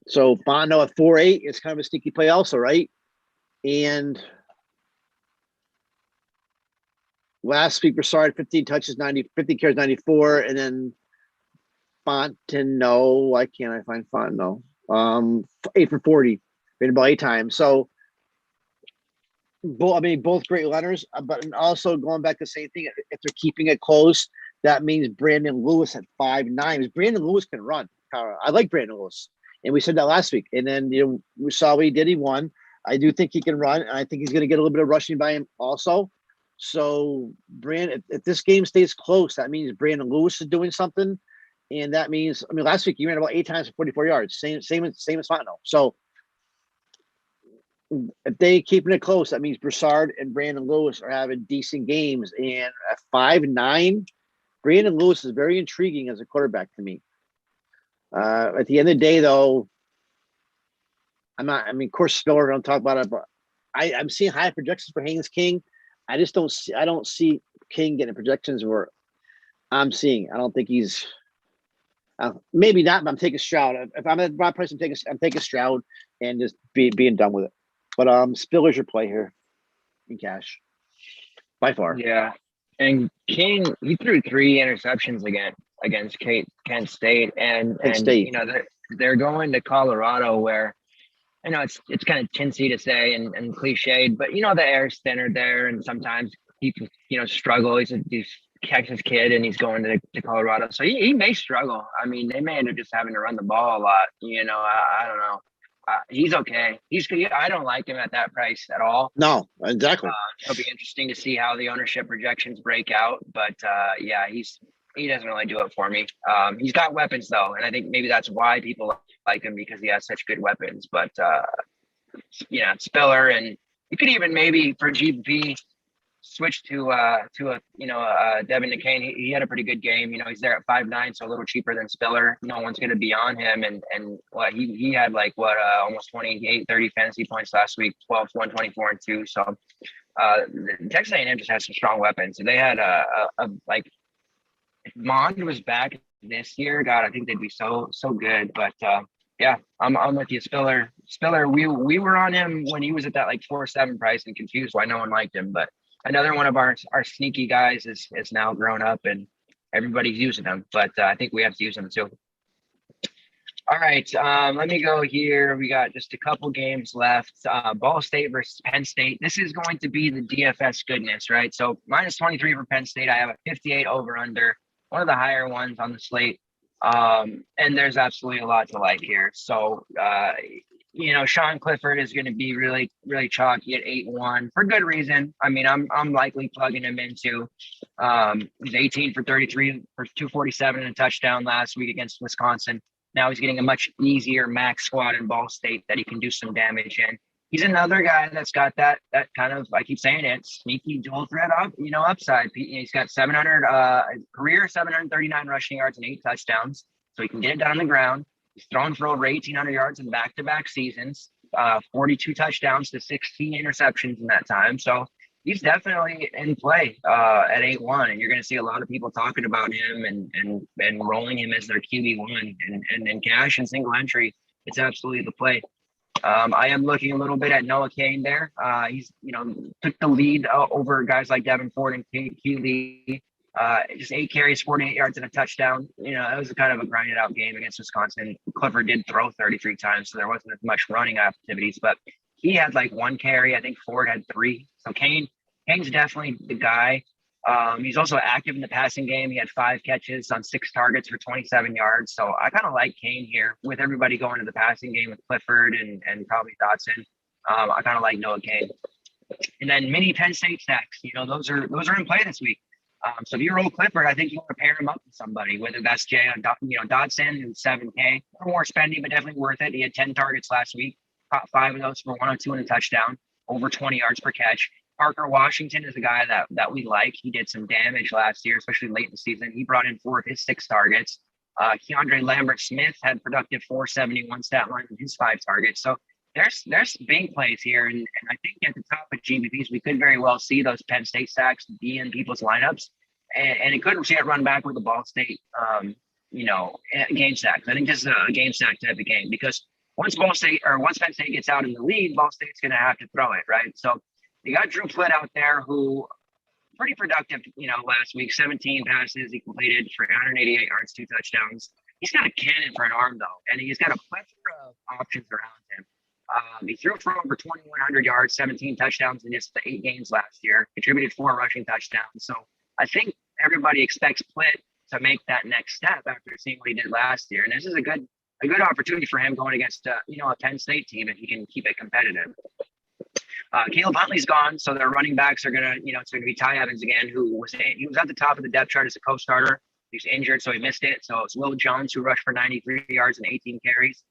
So Fontenot at 4.8 is kind of a sneaky play also, right? And last week, Broussard 15 touches, 50 carries, 94, and then Fontenot. Why can't I find Fontenot? 8 for 40, ran about 8 times. So, both great runners, but also going back to the same thing. If they're keeping it close, that means Brandon Lewis at 5'9". Because Brandon Lewis can run. I like Brandon Lewis, and we said that last week. And then we saw what he did. He won. I do think he can run, and I think he's going to get a little bit of rushing by him also. So, if this game stays close, that means Brandon Lewis is doing something, and that means last week he ran about 8 times for 44 yards, same as Fontenot. So, if they keeping it close, that means Broussard and Brandon Lewis are having decent games. And at 5'9", Brandon Lewis is very intriguing as a quarterback to me. At the end of the day, though, of course, Spiller, don't talk about it, but I'm seeing high projections for Haynes King. I don't see King getting projections where I'm seeing. I don't think he's maybe not, but I'm taking Stroud. If I'm at the right price, I'm taking Stroud and just being done with it. But Spiller's your play here in cash by far. Yeah. And King, he threw 3 interceptions against Kent State, and they're going to Colorado, where I know it's kind of chintzy to say and cliched, but the air's thinner there, and sometimes people struggle. He's Texas kid, and he's going to Colorado, so he may struggle. I mean, they may end up just having to run the ball a lot. I don't know. He's okay. I don't like him at that price at all. No, exactly. It'll be interesting to see how the ownership projections break out. But he doesn't really do it for me. He's got weapons though, and I think maybe that's why people like him, because he has such good weapons. But Spiller, and you could even maybe for GP switch to Devin McCain. He had a pretty good game. He's there at 5'9", so a little cheaper than Spiller. No one's going to be on him. And what he had almost 28, 30 fantasy points last week, 12, 124 and 2. So Texas A&M just has some strong weapons. So they had if Mond was back this year, God, I think they'd be so good. But yeah, I'm with you, Spiller. We were on him when he was at that 4-7 price and confused why no one liked him. But another one of our sneaky guys is now grown up and everybody's using him. But I think we have to use him too. All right, let me go here. We got just a couple games left. Ball State versus Penn State. This is going to be the DFS goodness, right? So -23 for Penn State. I have a 58 over under, one of the higher ones on the slate. And there's absolutely a lot to like here. So, Sean Clifford is going to be really, really chalky at 8-1 for good reason. I mean, I'm likely plugging him into. He's 18 for 33 for 247 and a touchdown last week against Wisconsin. Now he's getting a much easier max squad in Ball State that he can do some damage in. He's another guy that's got that kind of, I keep saying it, sneaky dual threat upside. He's got career 739 rushing yards and 8 touchdowns, so he can get it down on the ground. He's thrown for over 1,800 yards in back-to-back seasons, 42 touchdowns to 16 interceptions in that time. So he's definitely in play at 8-1, and you're going to see a lot of people talking about him and rolling him as their QB1 and in cash and single entry. It's absolutely the play. I am looking a little bit at Noah Cain there. He's, took the lead over guys like Devin Ford and Keeley. Just 8 carries, 48 yards and a touchdown. It was kind of a grinded out game against Wisconsin. Clifford did throw 33 times, so there wasn't as much running activities, but he had 1 carry. I think Ford had 3. So Cain's definitely the guy. He's also active in the passing game. He had 5 catches on 6 targets for 27 yards. So I kind of like Cain here with everybody going to the passing game with Clifford and probably Dotson. I kind of like Noah Cain. And then mini Penn State stacks, those are in play this week. So if you roll Clifford, I think you want to pair him up with somebody, whether that's Dotson, who's 7K, or more spendy, but definitely worth it. He had 10 targets last week, caught 5 of those for 102 and a touchdown, over 20 yards per catch. Parker Washington is a guy that we like. He did some damage last year, especially late in the season. He brought in 4 of his 6 targets. Keandre Lambert-Smith had productive 471 stat line in his 5 targets. So there's big plays here. And I think at the top of GBPs, we could very well see those Penn State stacks be in people's lineups. And it could see it run back with the Ball State, game stacks. I think this is a game stack type of game because once Penn State gets out in the lead, Ball State's going to have to throw it, right? So you got Drew Plitt out there who pretty productive, last week, 17 passes he completed for 188 yards, 2 touchdowns. He's got a cannon for an arm, though, and he's got a plethora of options around him. He threw for over 2,100 yards, 17 touchdowns in just the 8 games last year, contributed 4 rushing touchdowns. So I think everybody expects Plitt to make that next step after seeing what he did last year. And this is a good opportunity for him going against, a Penn State team if he can keep it competitive. Caleb Huntley's gone, so their running backs are gonna, it's gonna be Ty Evans again, he was at the top of the depth chart as a co-starter. He's injured, so he missed it. So it's Will Jones who rushed for 93 yards and 18 carries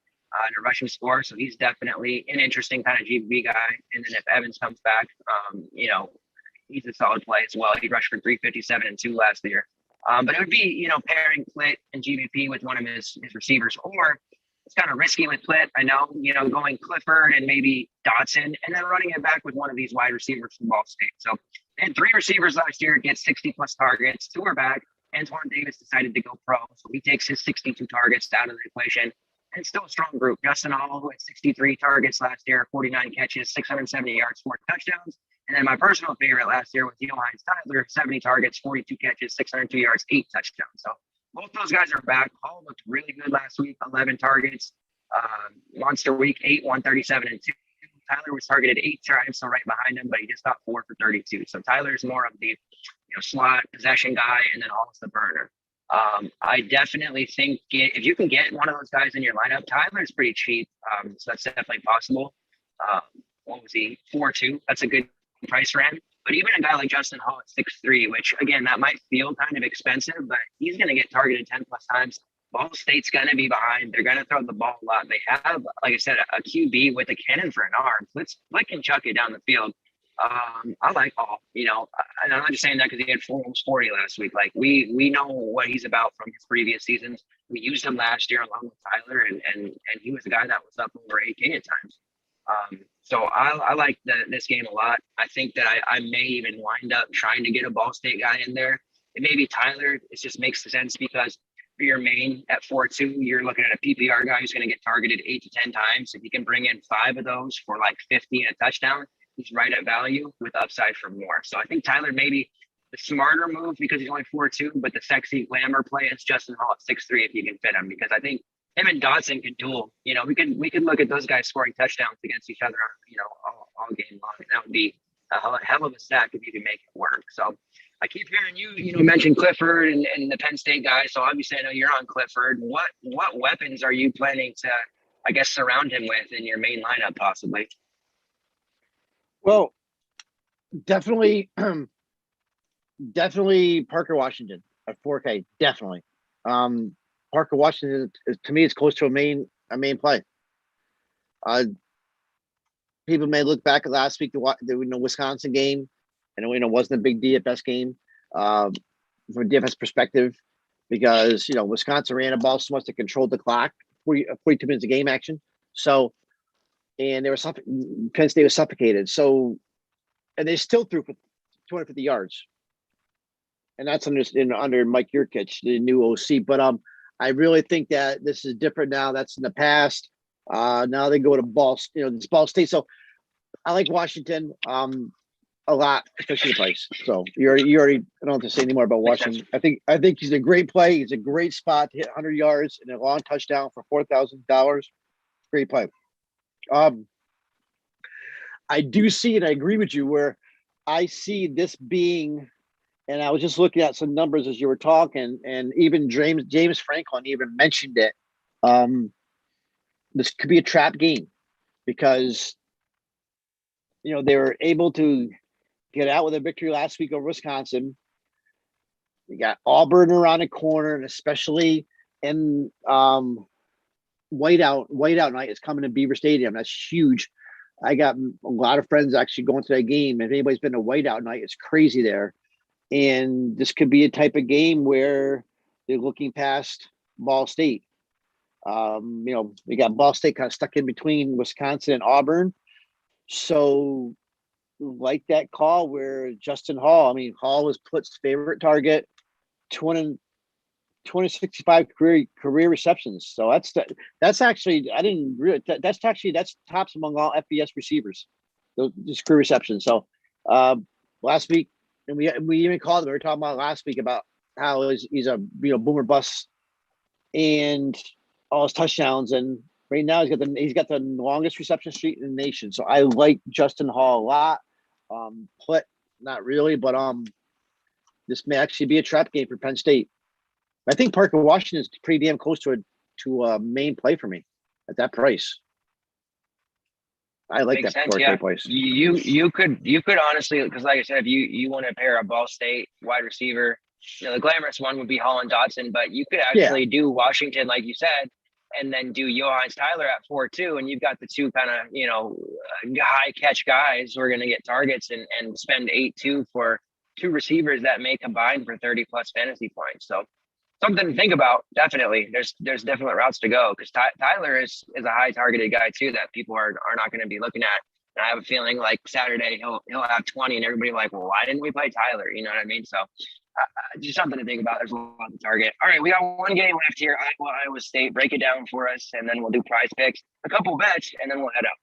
in a rushing score. So he's definitely an interesting kind of GBB guy. And then if Evans comes back, he's a solid play as well. He rushed for 357 and 2 last year. But it would be, pairing Plitt and GBP with one of his receivers, or it's kind of risky with Plitt. I know, going Clifford and maybe Dotson and then running it back with one of these wide receivers from Ball State. So they had 3 receivers last year, get 60 plus targets. 2 are back. Antoine Davis decided to go pro. So he takes his 62 targets out of the equation. And it's still a strong group. Justin Hall, who had 63 targets last year, 49 catches, 670 yards, 4 touchdowns. And then my personal favorite last year was Hines Tyler, 70 targets, 42 catches, 602 yards, 8 touchdowns. So both those guys are back. Hall looked really good last week, 11 targets. Monster week, 8, 137 and 2. Tyler was targeted 8 times, so right behind him, but he just got 4 for 32. So Tyler's more of the slot possession guy, and then Hall's the burner. I definitely think if you can get one of those guys in your lineup, Tyler's pretty cheap, so that's definitely possible. What was he? 4.2. That's a good price for him. But even a guy like Justin Hall at 6'3", which again, that might feel kind of expensive, but he's going to get targeted 10 plus times Ball State's going to be behind. They're going to throw the ball a lot. They have, like I said, a QB with a cannon for an arm. Let's flick and chuck it down the field. I like Hall, and I'm not just saying that because he had almost 40 last week. Like we know what he's about from his previous seasons. We used him last year along with Tyler, and he was a guy that was up over 8K at times. So I like this game a lot. I think that I may even wind up trying to get a Ball State guy in there. It may be Tyler. It just makes sense because for your main at 4-2, you're looking at a PPR guy who's going to get targeted 8 to 10 times. If you can bring in 5 of those for like 50 and a touchdown, he's right at value with upside for more. So I think Tyler may be the smarter move because he's only 4-2, but the sexy glamour play is Justin Hall at 6'3" if you can fit him, because I think him and Dodson can duel. We could look at those guys scoring touchdowns against each other, all game long, and that would be a hell of a stack if you can make it work. So I keep hearing you mention Clifford and the Penn State guy. So obviously I know you're on Clifford. What weapons are you planning to, I guess, surround him with in your main lineup possibly? Well, definitely Parker Washington at 4K. Definitely. Parker Washington is, to me, it's close to a main play. People may look back at last week the Wisconsin game, and it wasn't a big DFS game from a DFS perspective because Wisconsin ran a ball so much to control the clock, 42 minutes of game action. So, and Penn State was suffocated. So, and they still threw for 250 yards, and that's under Mike Yurkich, the new OC. But I really think that this is different now. That's in the past. Now they go to Ball State. So I like Washington a lot, especially the price. So you already I don't have to say any more about Washington. I think he's a great play. He's a great spot to hit 100 yards and a long touchdown for $4,000. Great play. I do see, and I agree with you, where I see this being, and I was just looking at some numbers as you were talking, and even James Franklin even mentioned it. This could be a trap game because, they were able to get out with a victory last week over Wisconsin. You got Auburn around the corner, and especially in whiteout night is coming to Beaver Stadium. That's huge. I got a lot of friends actually going to that game. If anybody's been to whiteout night, it's crazy there. And this could be a type of game where they're looking past Ball State. We got Ball State kind of stuck in between Wisconsin and Auburn. So like that call where Justin Hall, Hall was Pitt's favorite target, 265 career receptions. So that's actually, that's tops among all FBS receivers, those career receptions. So last week, and we even called him. We were talking about last week about how he's a boomer bust and all his touchdowns. And right now he's got the longest reception streak in the nation. So I like Justin Hall a lot. Pitt, not really, but this may actually be a trap game for Penn State. I think Parker Washington is pretty damn close to a main play for me at that price. I like that price. You could honestly, because like I said, if you want to pair a Ball State wide receiver, the glamorous one would be Holland Dodson, but you could actually do Washington, like you said, and then do Johannes Tyler at 4-2, and you've got the two kind of high catch guys who are going to get targets and spend 8-2 for two receivers that may combine for 30 plus fantasy points. So something to think about. Definitely, there's definite routes to go because Tyler is a high targeted guy too that people are not going to be looking at. And I have a feeling like Saturday he'll have 20, and everybody like, well, why didn't we play Tyler? You know what I mean? So just something to think about. There's a lot to target. All right, we got one game left here. Iowa State. Break it down for us, and then we'll do prize picks, a couple bets, and then we'll head out.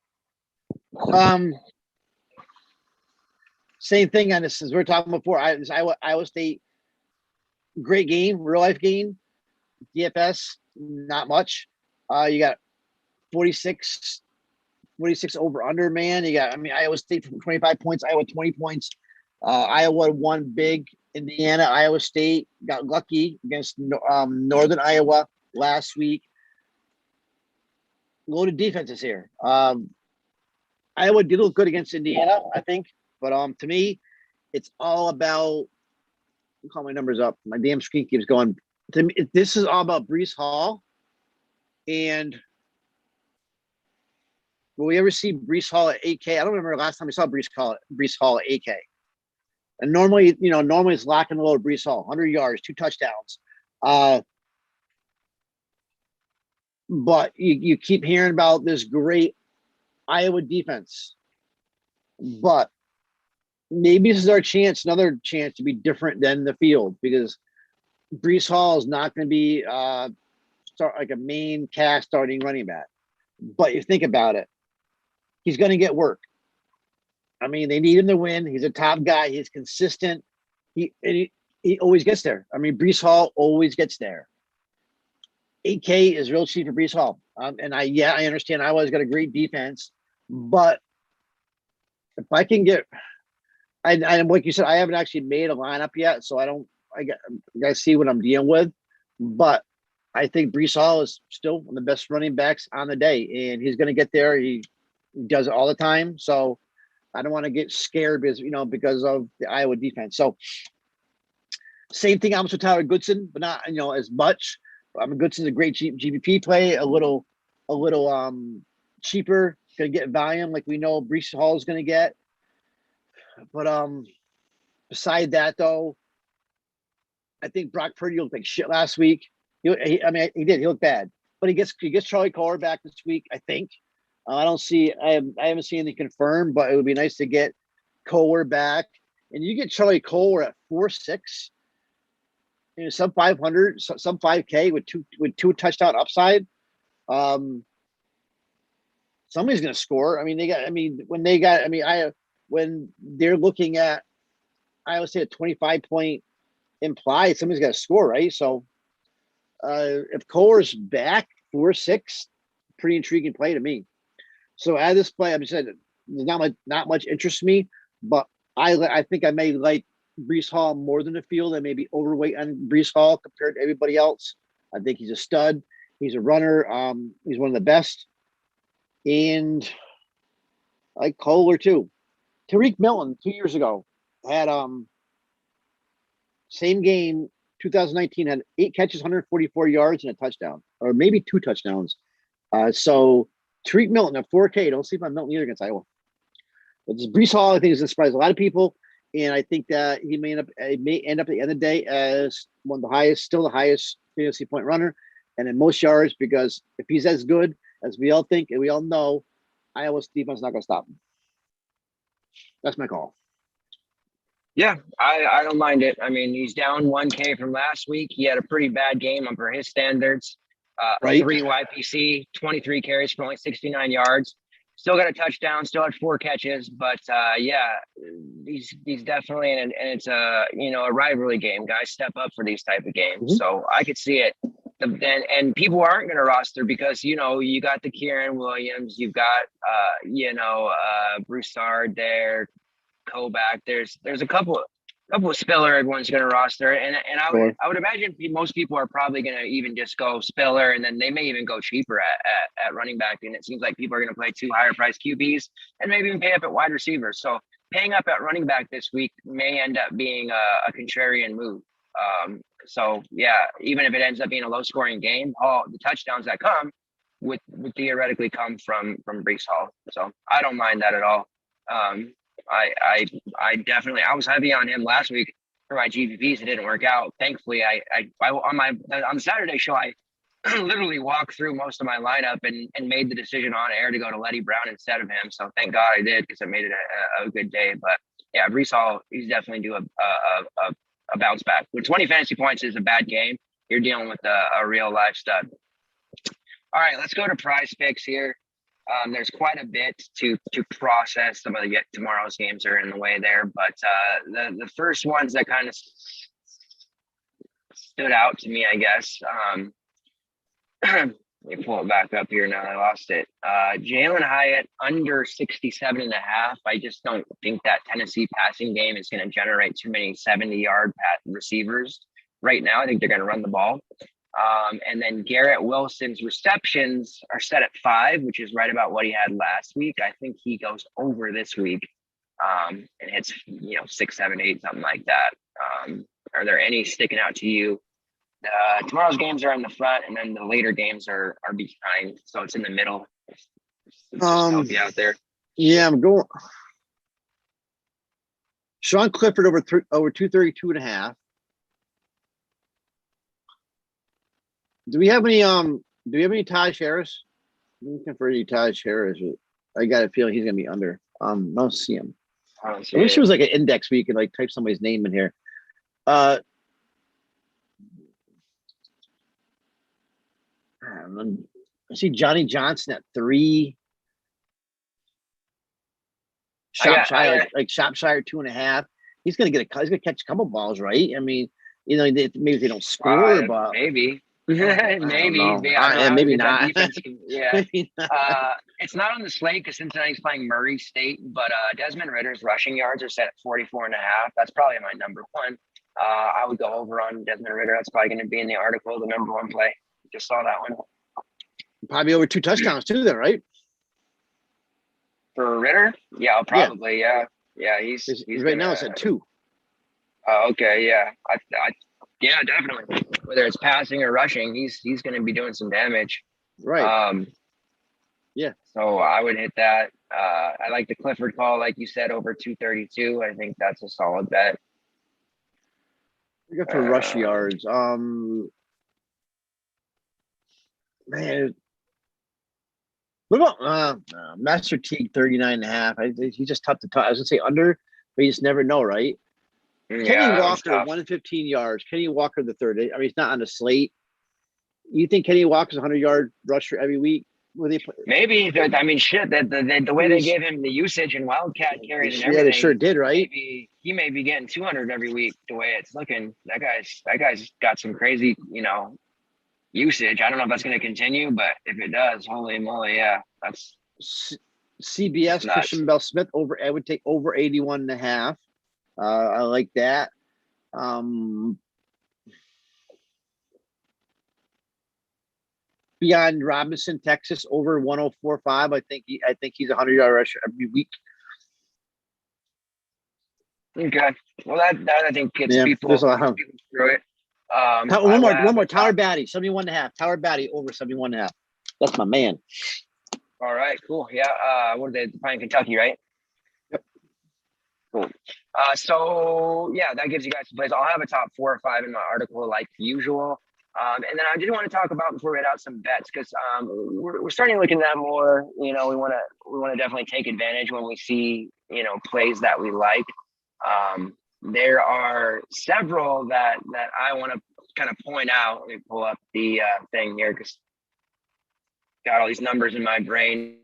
Same thing on this as we were talking before. Iowa State. Great game, real life game. DFS, not much. You got 46 over under, man. You got, Iowa State from 25 points, Iowa 20 points. Iowa won big. Indiana, Iowa State got lucky against Northern Iowa last week. Loaded defenses here. Iowa did look good against Indiana, I think. But to me, it's all about, call my numbers up. My damn screen keeps going to me, this is all about Breece Hall. And will we ever see Breece Hall at 8K? I don't remember the last time we saw Breece Hall at 8K. And normally, it's lock and load Breece Hall, 100 yards, 2 touchdowns. But you keep hearing about this great Iowa defense. But maybe this is our chance, another chance to be different than the field, because Breece Hall is not going to be start like a main cast starting running back. But you think about it, he's going to get work. I mean, they need him to win. He's a top guy. He's consistent. He always gets there. I mean, Breece Hall always gets there. 8K is real cheap for Breece Hall. And I understand Iowa's got a great defense, but if I can get, I like you said, I haven't actually made a lineup yet, so I got to see what I'm dealing with. But I think Breece Hall is still one of the best running backs on the day, and he's going to get there. He does it all the time. So I don't want to get scared because of the Iowa defense. So same thing happens with Tyler Goodson, but not as much. Goodson's a great GPP play, a little cheaper, going to get volume like we know Breece Hall is going to get. But beside that, though, I think Brock Purdy looked like shit last week. He did. He looked bad, but he gets Charlie Kolar back this week, I think. I haven't seen anything confirmed, but it would be nice to get Kolar back. And you get Charlie Kolar at 4.6, some 500, some 5K with two touchdown upside. Somebody's going to score. When they're looking at, I would say a 25-point implied, somebody's got to score, right? So if Kolar's back 4.6, pretty intriguing play to me. So at this play, I'm saying there's not much interests me, but I think I may like Breece Hall more than the field. I may be overweight on Breece Hall compared to everybody else. I think he's a stud. He's a runner. He's one of the best. And I like Kolar too. Tariq Milton 2 years ago had same game 2019 had 8 catches, 144 yards, and a touchdown, or maybe 2 touchdowns. So Tariq Milton at 4K. Don't sleep on Milton either against Iowa. But this Breece Hall, I think, is going to surprise a lot of people, and I think that he may end up at the end of the day as one of the highest fantasy point runner, and in most yards, because if he's as good as we all think and we all know, Iowa's defense is not going to stop him. That's my call. Yeah, I don't mind it. I mean, he's down 1K from last week. He had a pretty bad game for his standards. Right. 3 YPC, 23 carries for only 69 yards. Still got a touchdown, still had 4 catches. But, he's definitely, and it's a rivalry game. Guys step up for these type of games. Mm-hmm. So I could see it. And people aren't going to roster because, you got the Kieran Williams, you've got, Broussard there, Koback. There's a couple of Spiller everyone's going to roster, and I would imagine most people are probably going to even just go Spiller, and then they may even go cheaper at running back. And it seems like people are going to play 2 higher priced QBs and maybe even pay up at wide receiver. So paying up at running back this week may end up being a contrarian move. So yeah, even if it ends up being a low scoring game, all the touchdowns that come would theoretically come from Breece Hall. So I don't mind that at all. I definitely, I was heavy on him last week for my GPPs. It didn't work out. Thankfully, on the Saturday show, I literally walked through most of my lineup and made the decision on air to go to Letty Brown instead of him. So thank God I did, because it made it a good day. But yeah, Breece Hall, he's definitely due a bounce back. With 20 fantasy points is a bad game. You're dealing with a real life stud. All right, let's go to Prize Picks here. There's quite a bit to process. Some of tomorrow's games are in the way there, but the first ones that kind of stood out to me, I guess. Let me pull it back up here now. I lost it. Jalen Hyatt under 67.5. I just don't think that Tennessee passing game is going to generate too many 70-yard receivers right now. I think they're going to run the ball. And then Garrett Wilson's receptions are set at 5, which is right about what he had last week. I think he goes over this week and hits 6, 7, 8, something like that. Are there any sticking out to you Tomorrow's games are in the front, and then the later games are behind, so it's in the middle. Just help you out there. Yeah, I'm going. Sean Clifford over 232.5. Do we have any Taj Harris? I'm looking for any Taj Harris. I got a feeling he's gonna be under. I don't see him. I wish it was like an index where you could like type somebody's name in here. I see Johnny Johnson at 3. Shropshire, like Shropshire 2.5. He's gonna catch a couple balls, right? I mean, maybe they don't score, but maybe. Maybe not. Yeah. It's not on the slate because Cincinnati's playing Murray State, but Desmond Ritter's rushing yards are set at 44.5. That's probably my number one. I would go over on Desmond Ritter. That's probably going to be in the article, the number one play. Just saw that one. Probably over 2 touchdowns too, then, right? For Ritter? Yeah, probably. Yeah. He's right now it's at 2. Oh, okay. Yeah. Yeah, definitely. Whether it's passing or rushing, he's going to be doing some damage. Right. Yeah. So I would hit that. I like the Clifford call, like you said, over 232. I think that's a solid bet. We got for rush yards. Man, what about Master Teague 39.5? He's just tough to talk. I was gonna say under, but you just never know, right? Kenny Walker, 115 yards. Kenny Walker the third. I mean, he's not on the slate. You think Kenny Walker's 100-yard rusher every week? Maybe. I mean, shit. The way they gave him the usage and Wildcat carries and everything. Yeah, they sure did, right? Maybe he may be getting 200 every week. The way it's looking, that guy's got some crazy, usage. I don't know if that's going to continue, but if it does, holy moly, yeah, that's CBS nuts. Christian Bell Smith over. I would take over 81.5. I like that. Beyond Robinson, Texas over 104.5. I think he's a 100-yard rusher every week. Okay. Well, that I think gets people through it. One more. Tower Batty, 71.5. Tower Batty over 71.5. That's my man. All right, cool. Yeah. What are they playing? Kentucky, right? Yep. Cool. So yeah, that gives you guys some plays. I'll have a top 4 or 5 in my article, like usual. And then I did want to talk about before we head out some bets because we're starting to look at that more. We want to definitely take advantage when we see plays that we like. There are several that I want to kind of point out. Let me pull up the thing here because got all these numbers in my brain.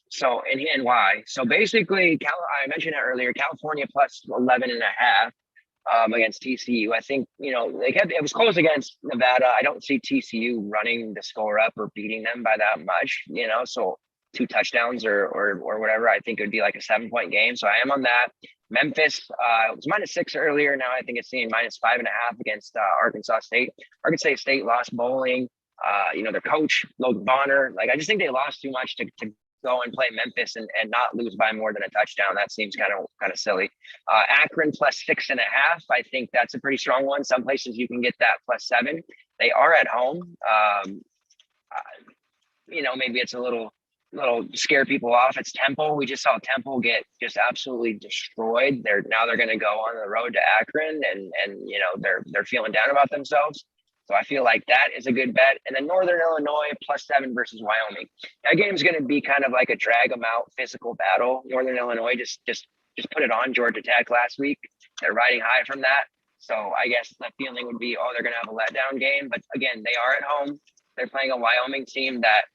So and why? So basically, I mentioned it earlier. California plus 11.5 against TCU. I think it was close against Nevada. I don't see TCU running the score up or beating them by that much. So 2 touchdowns or whatever. I think it would be like a 7-point game. So I am on that. Memphis it was -6 earlier. Now I think it's seeing -5.5 against Arkansas State. Arkansas State lost bowling. Their coach, Logan Bonner. I just think they lost too much to go and play Memphis and not lose by more than a touchdown. That seems kind of silly. Akron plus 6.5. I think that's a pretty strong one. Some places you can get that +7. They are at home. Maybe it's a little scare people off. It's Temple. We just saw Temple get just absolutely destroyed. They're going to go on the road to Akron and they're feeling down about themselves. So I feel like that is a good bet. And then Northern Illinois +7 versus Wyoming. That game's going to be kind of like a drag them out physical battle. Northern Illinois just put it on Georgia Tech last week. They're riding high from that. So I guess the feeling would be, they're going to have a letdown game. But again, they are at home. They're playing a Wyoming team that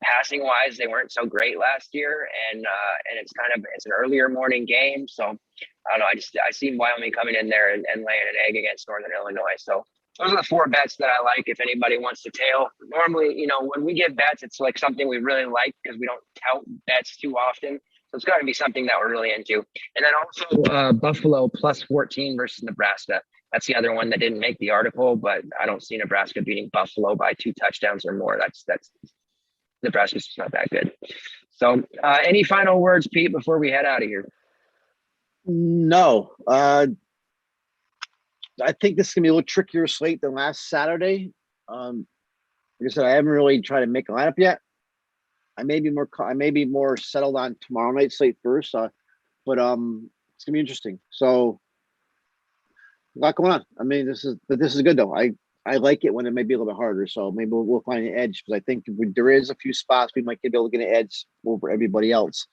passing wise, they weren't so great last year. And it's an earlier morning game. So I don't know. I see Wyoming coming in there and laying an egg against Northern Illinois. So those are the 4 bets that I like if anybody wants to tail. Normally, when we get bets, it's like something we really like because we don't tout bets too often. So it's got to be something that we're really into. And then also Buffalo +14 versus Nebraska. That's the other one that didn't make the article, but I don't see Nebraska beating Buffalo by 2 touchdowns or more. That's Nebraska's not that good. So any final words, Pete, before we head out of here? No. I think this is gonna be a little trickier slate than last Saturday. Like I said, I haven't really tried to make a lineup yet. I may be more settled on tomorrow night's slate first. But it's gonna be interesting. So a lot going on. I mean, this is good though. I like it when it may be a little bit harder. So maybe we'll find an edge because I think there is a few spots we might be able to get an edge over everybody else.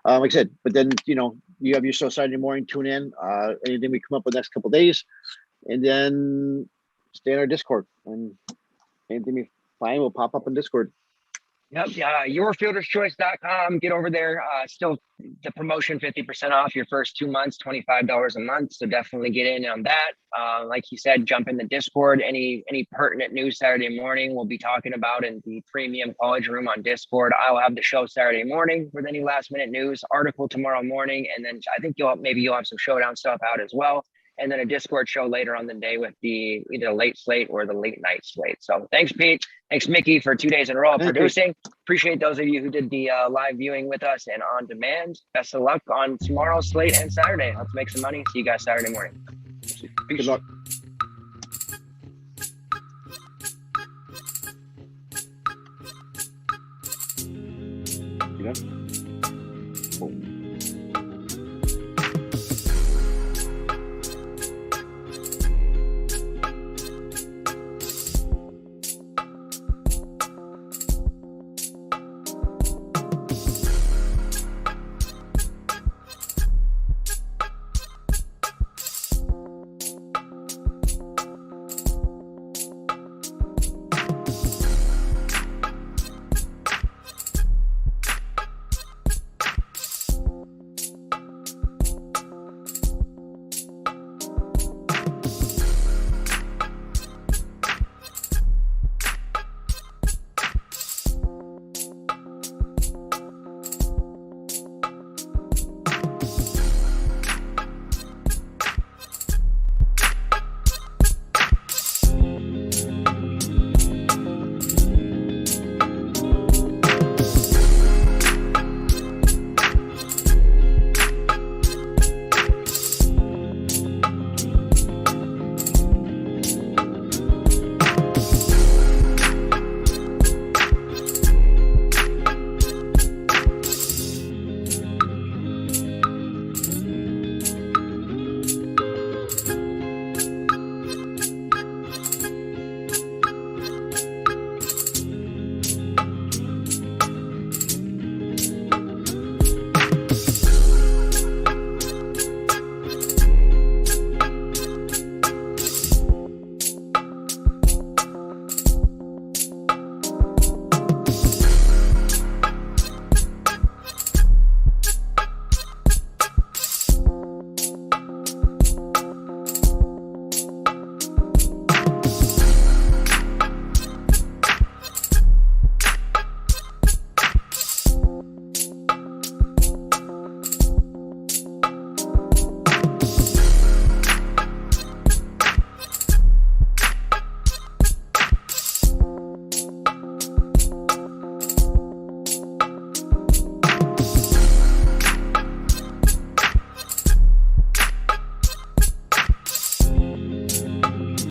Like I said, but then you have your show Saturday morning. Tune in. Anything we come up with next couple of days, and then stay in our Discord. And anything we find will pop up in Discord. Yep. Yourfielderschoice.com. Get over there. Still the promotion 50% off your first 2 months, $25 a month. So definitely get in on that. Like you said, jump in the Discord. Any pertinent news Saturday morning we'll be talking about in the premium college room on Discord. I'll have the show Saturday morning with any last minute news, article tomorrow morning. And then I think you'll have some showdown stuff out as well. And then a Discord show later on the day with either the late slate or the late night slate. So thanks, Pete. Thanks, Mickey, for 2 days in a row of producing. Appreciate those of you who did the live viewing with us and on demand. Best of luck on tomorrow's slate and Saturday. Let's make some money. See you guys Saturday morning. Good luck. You know?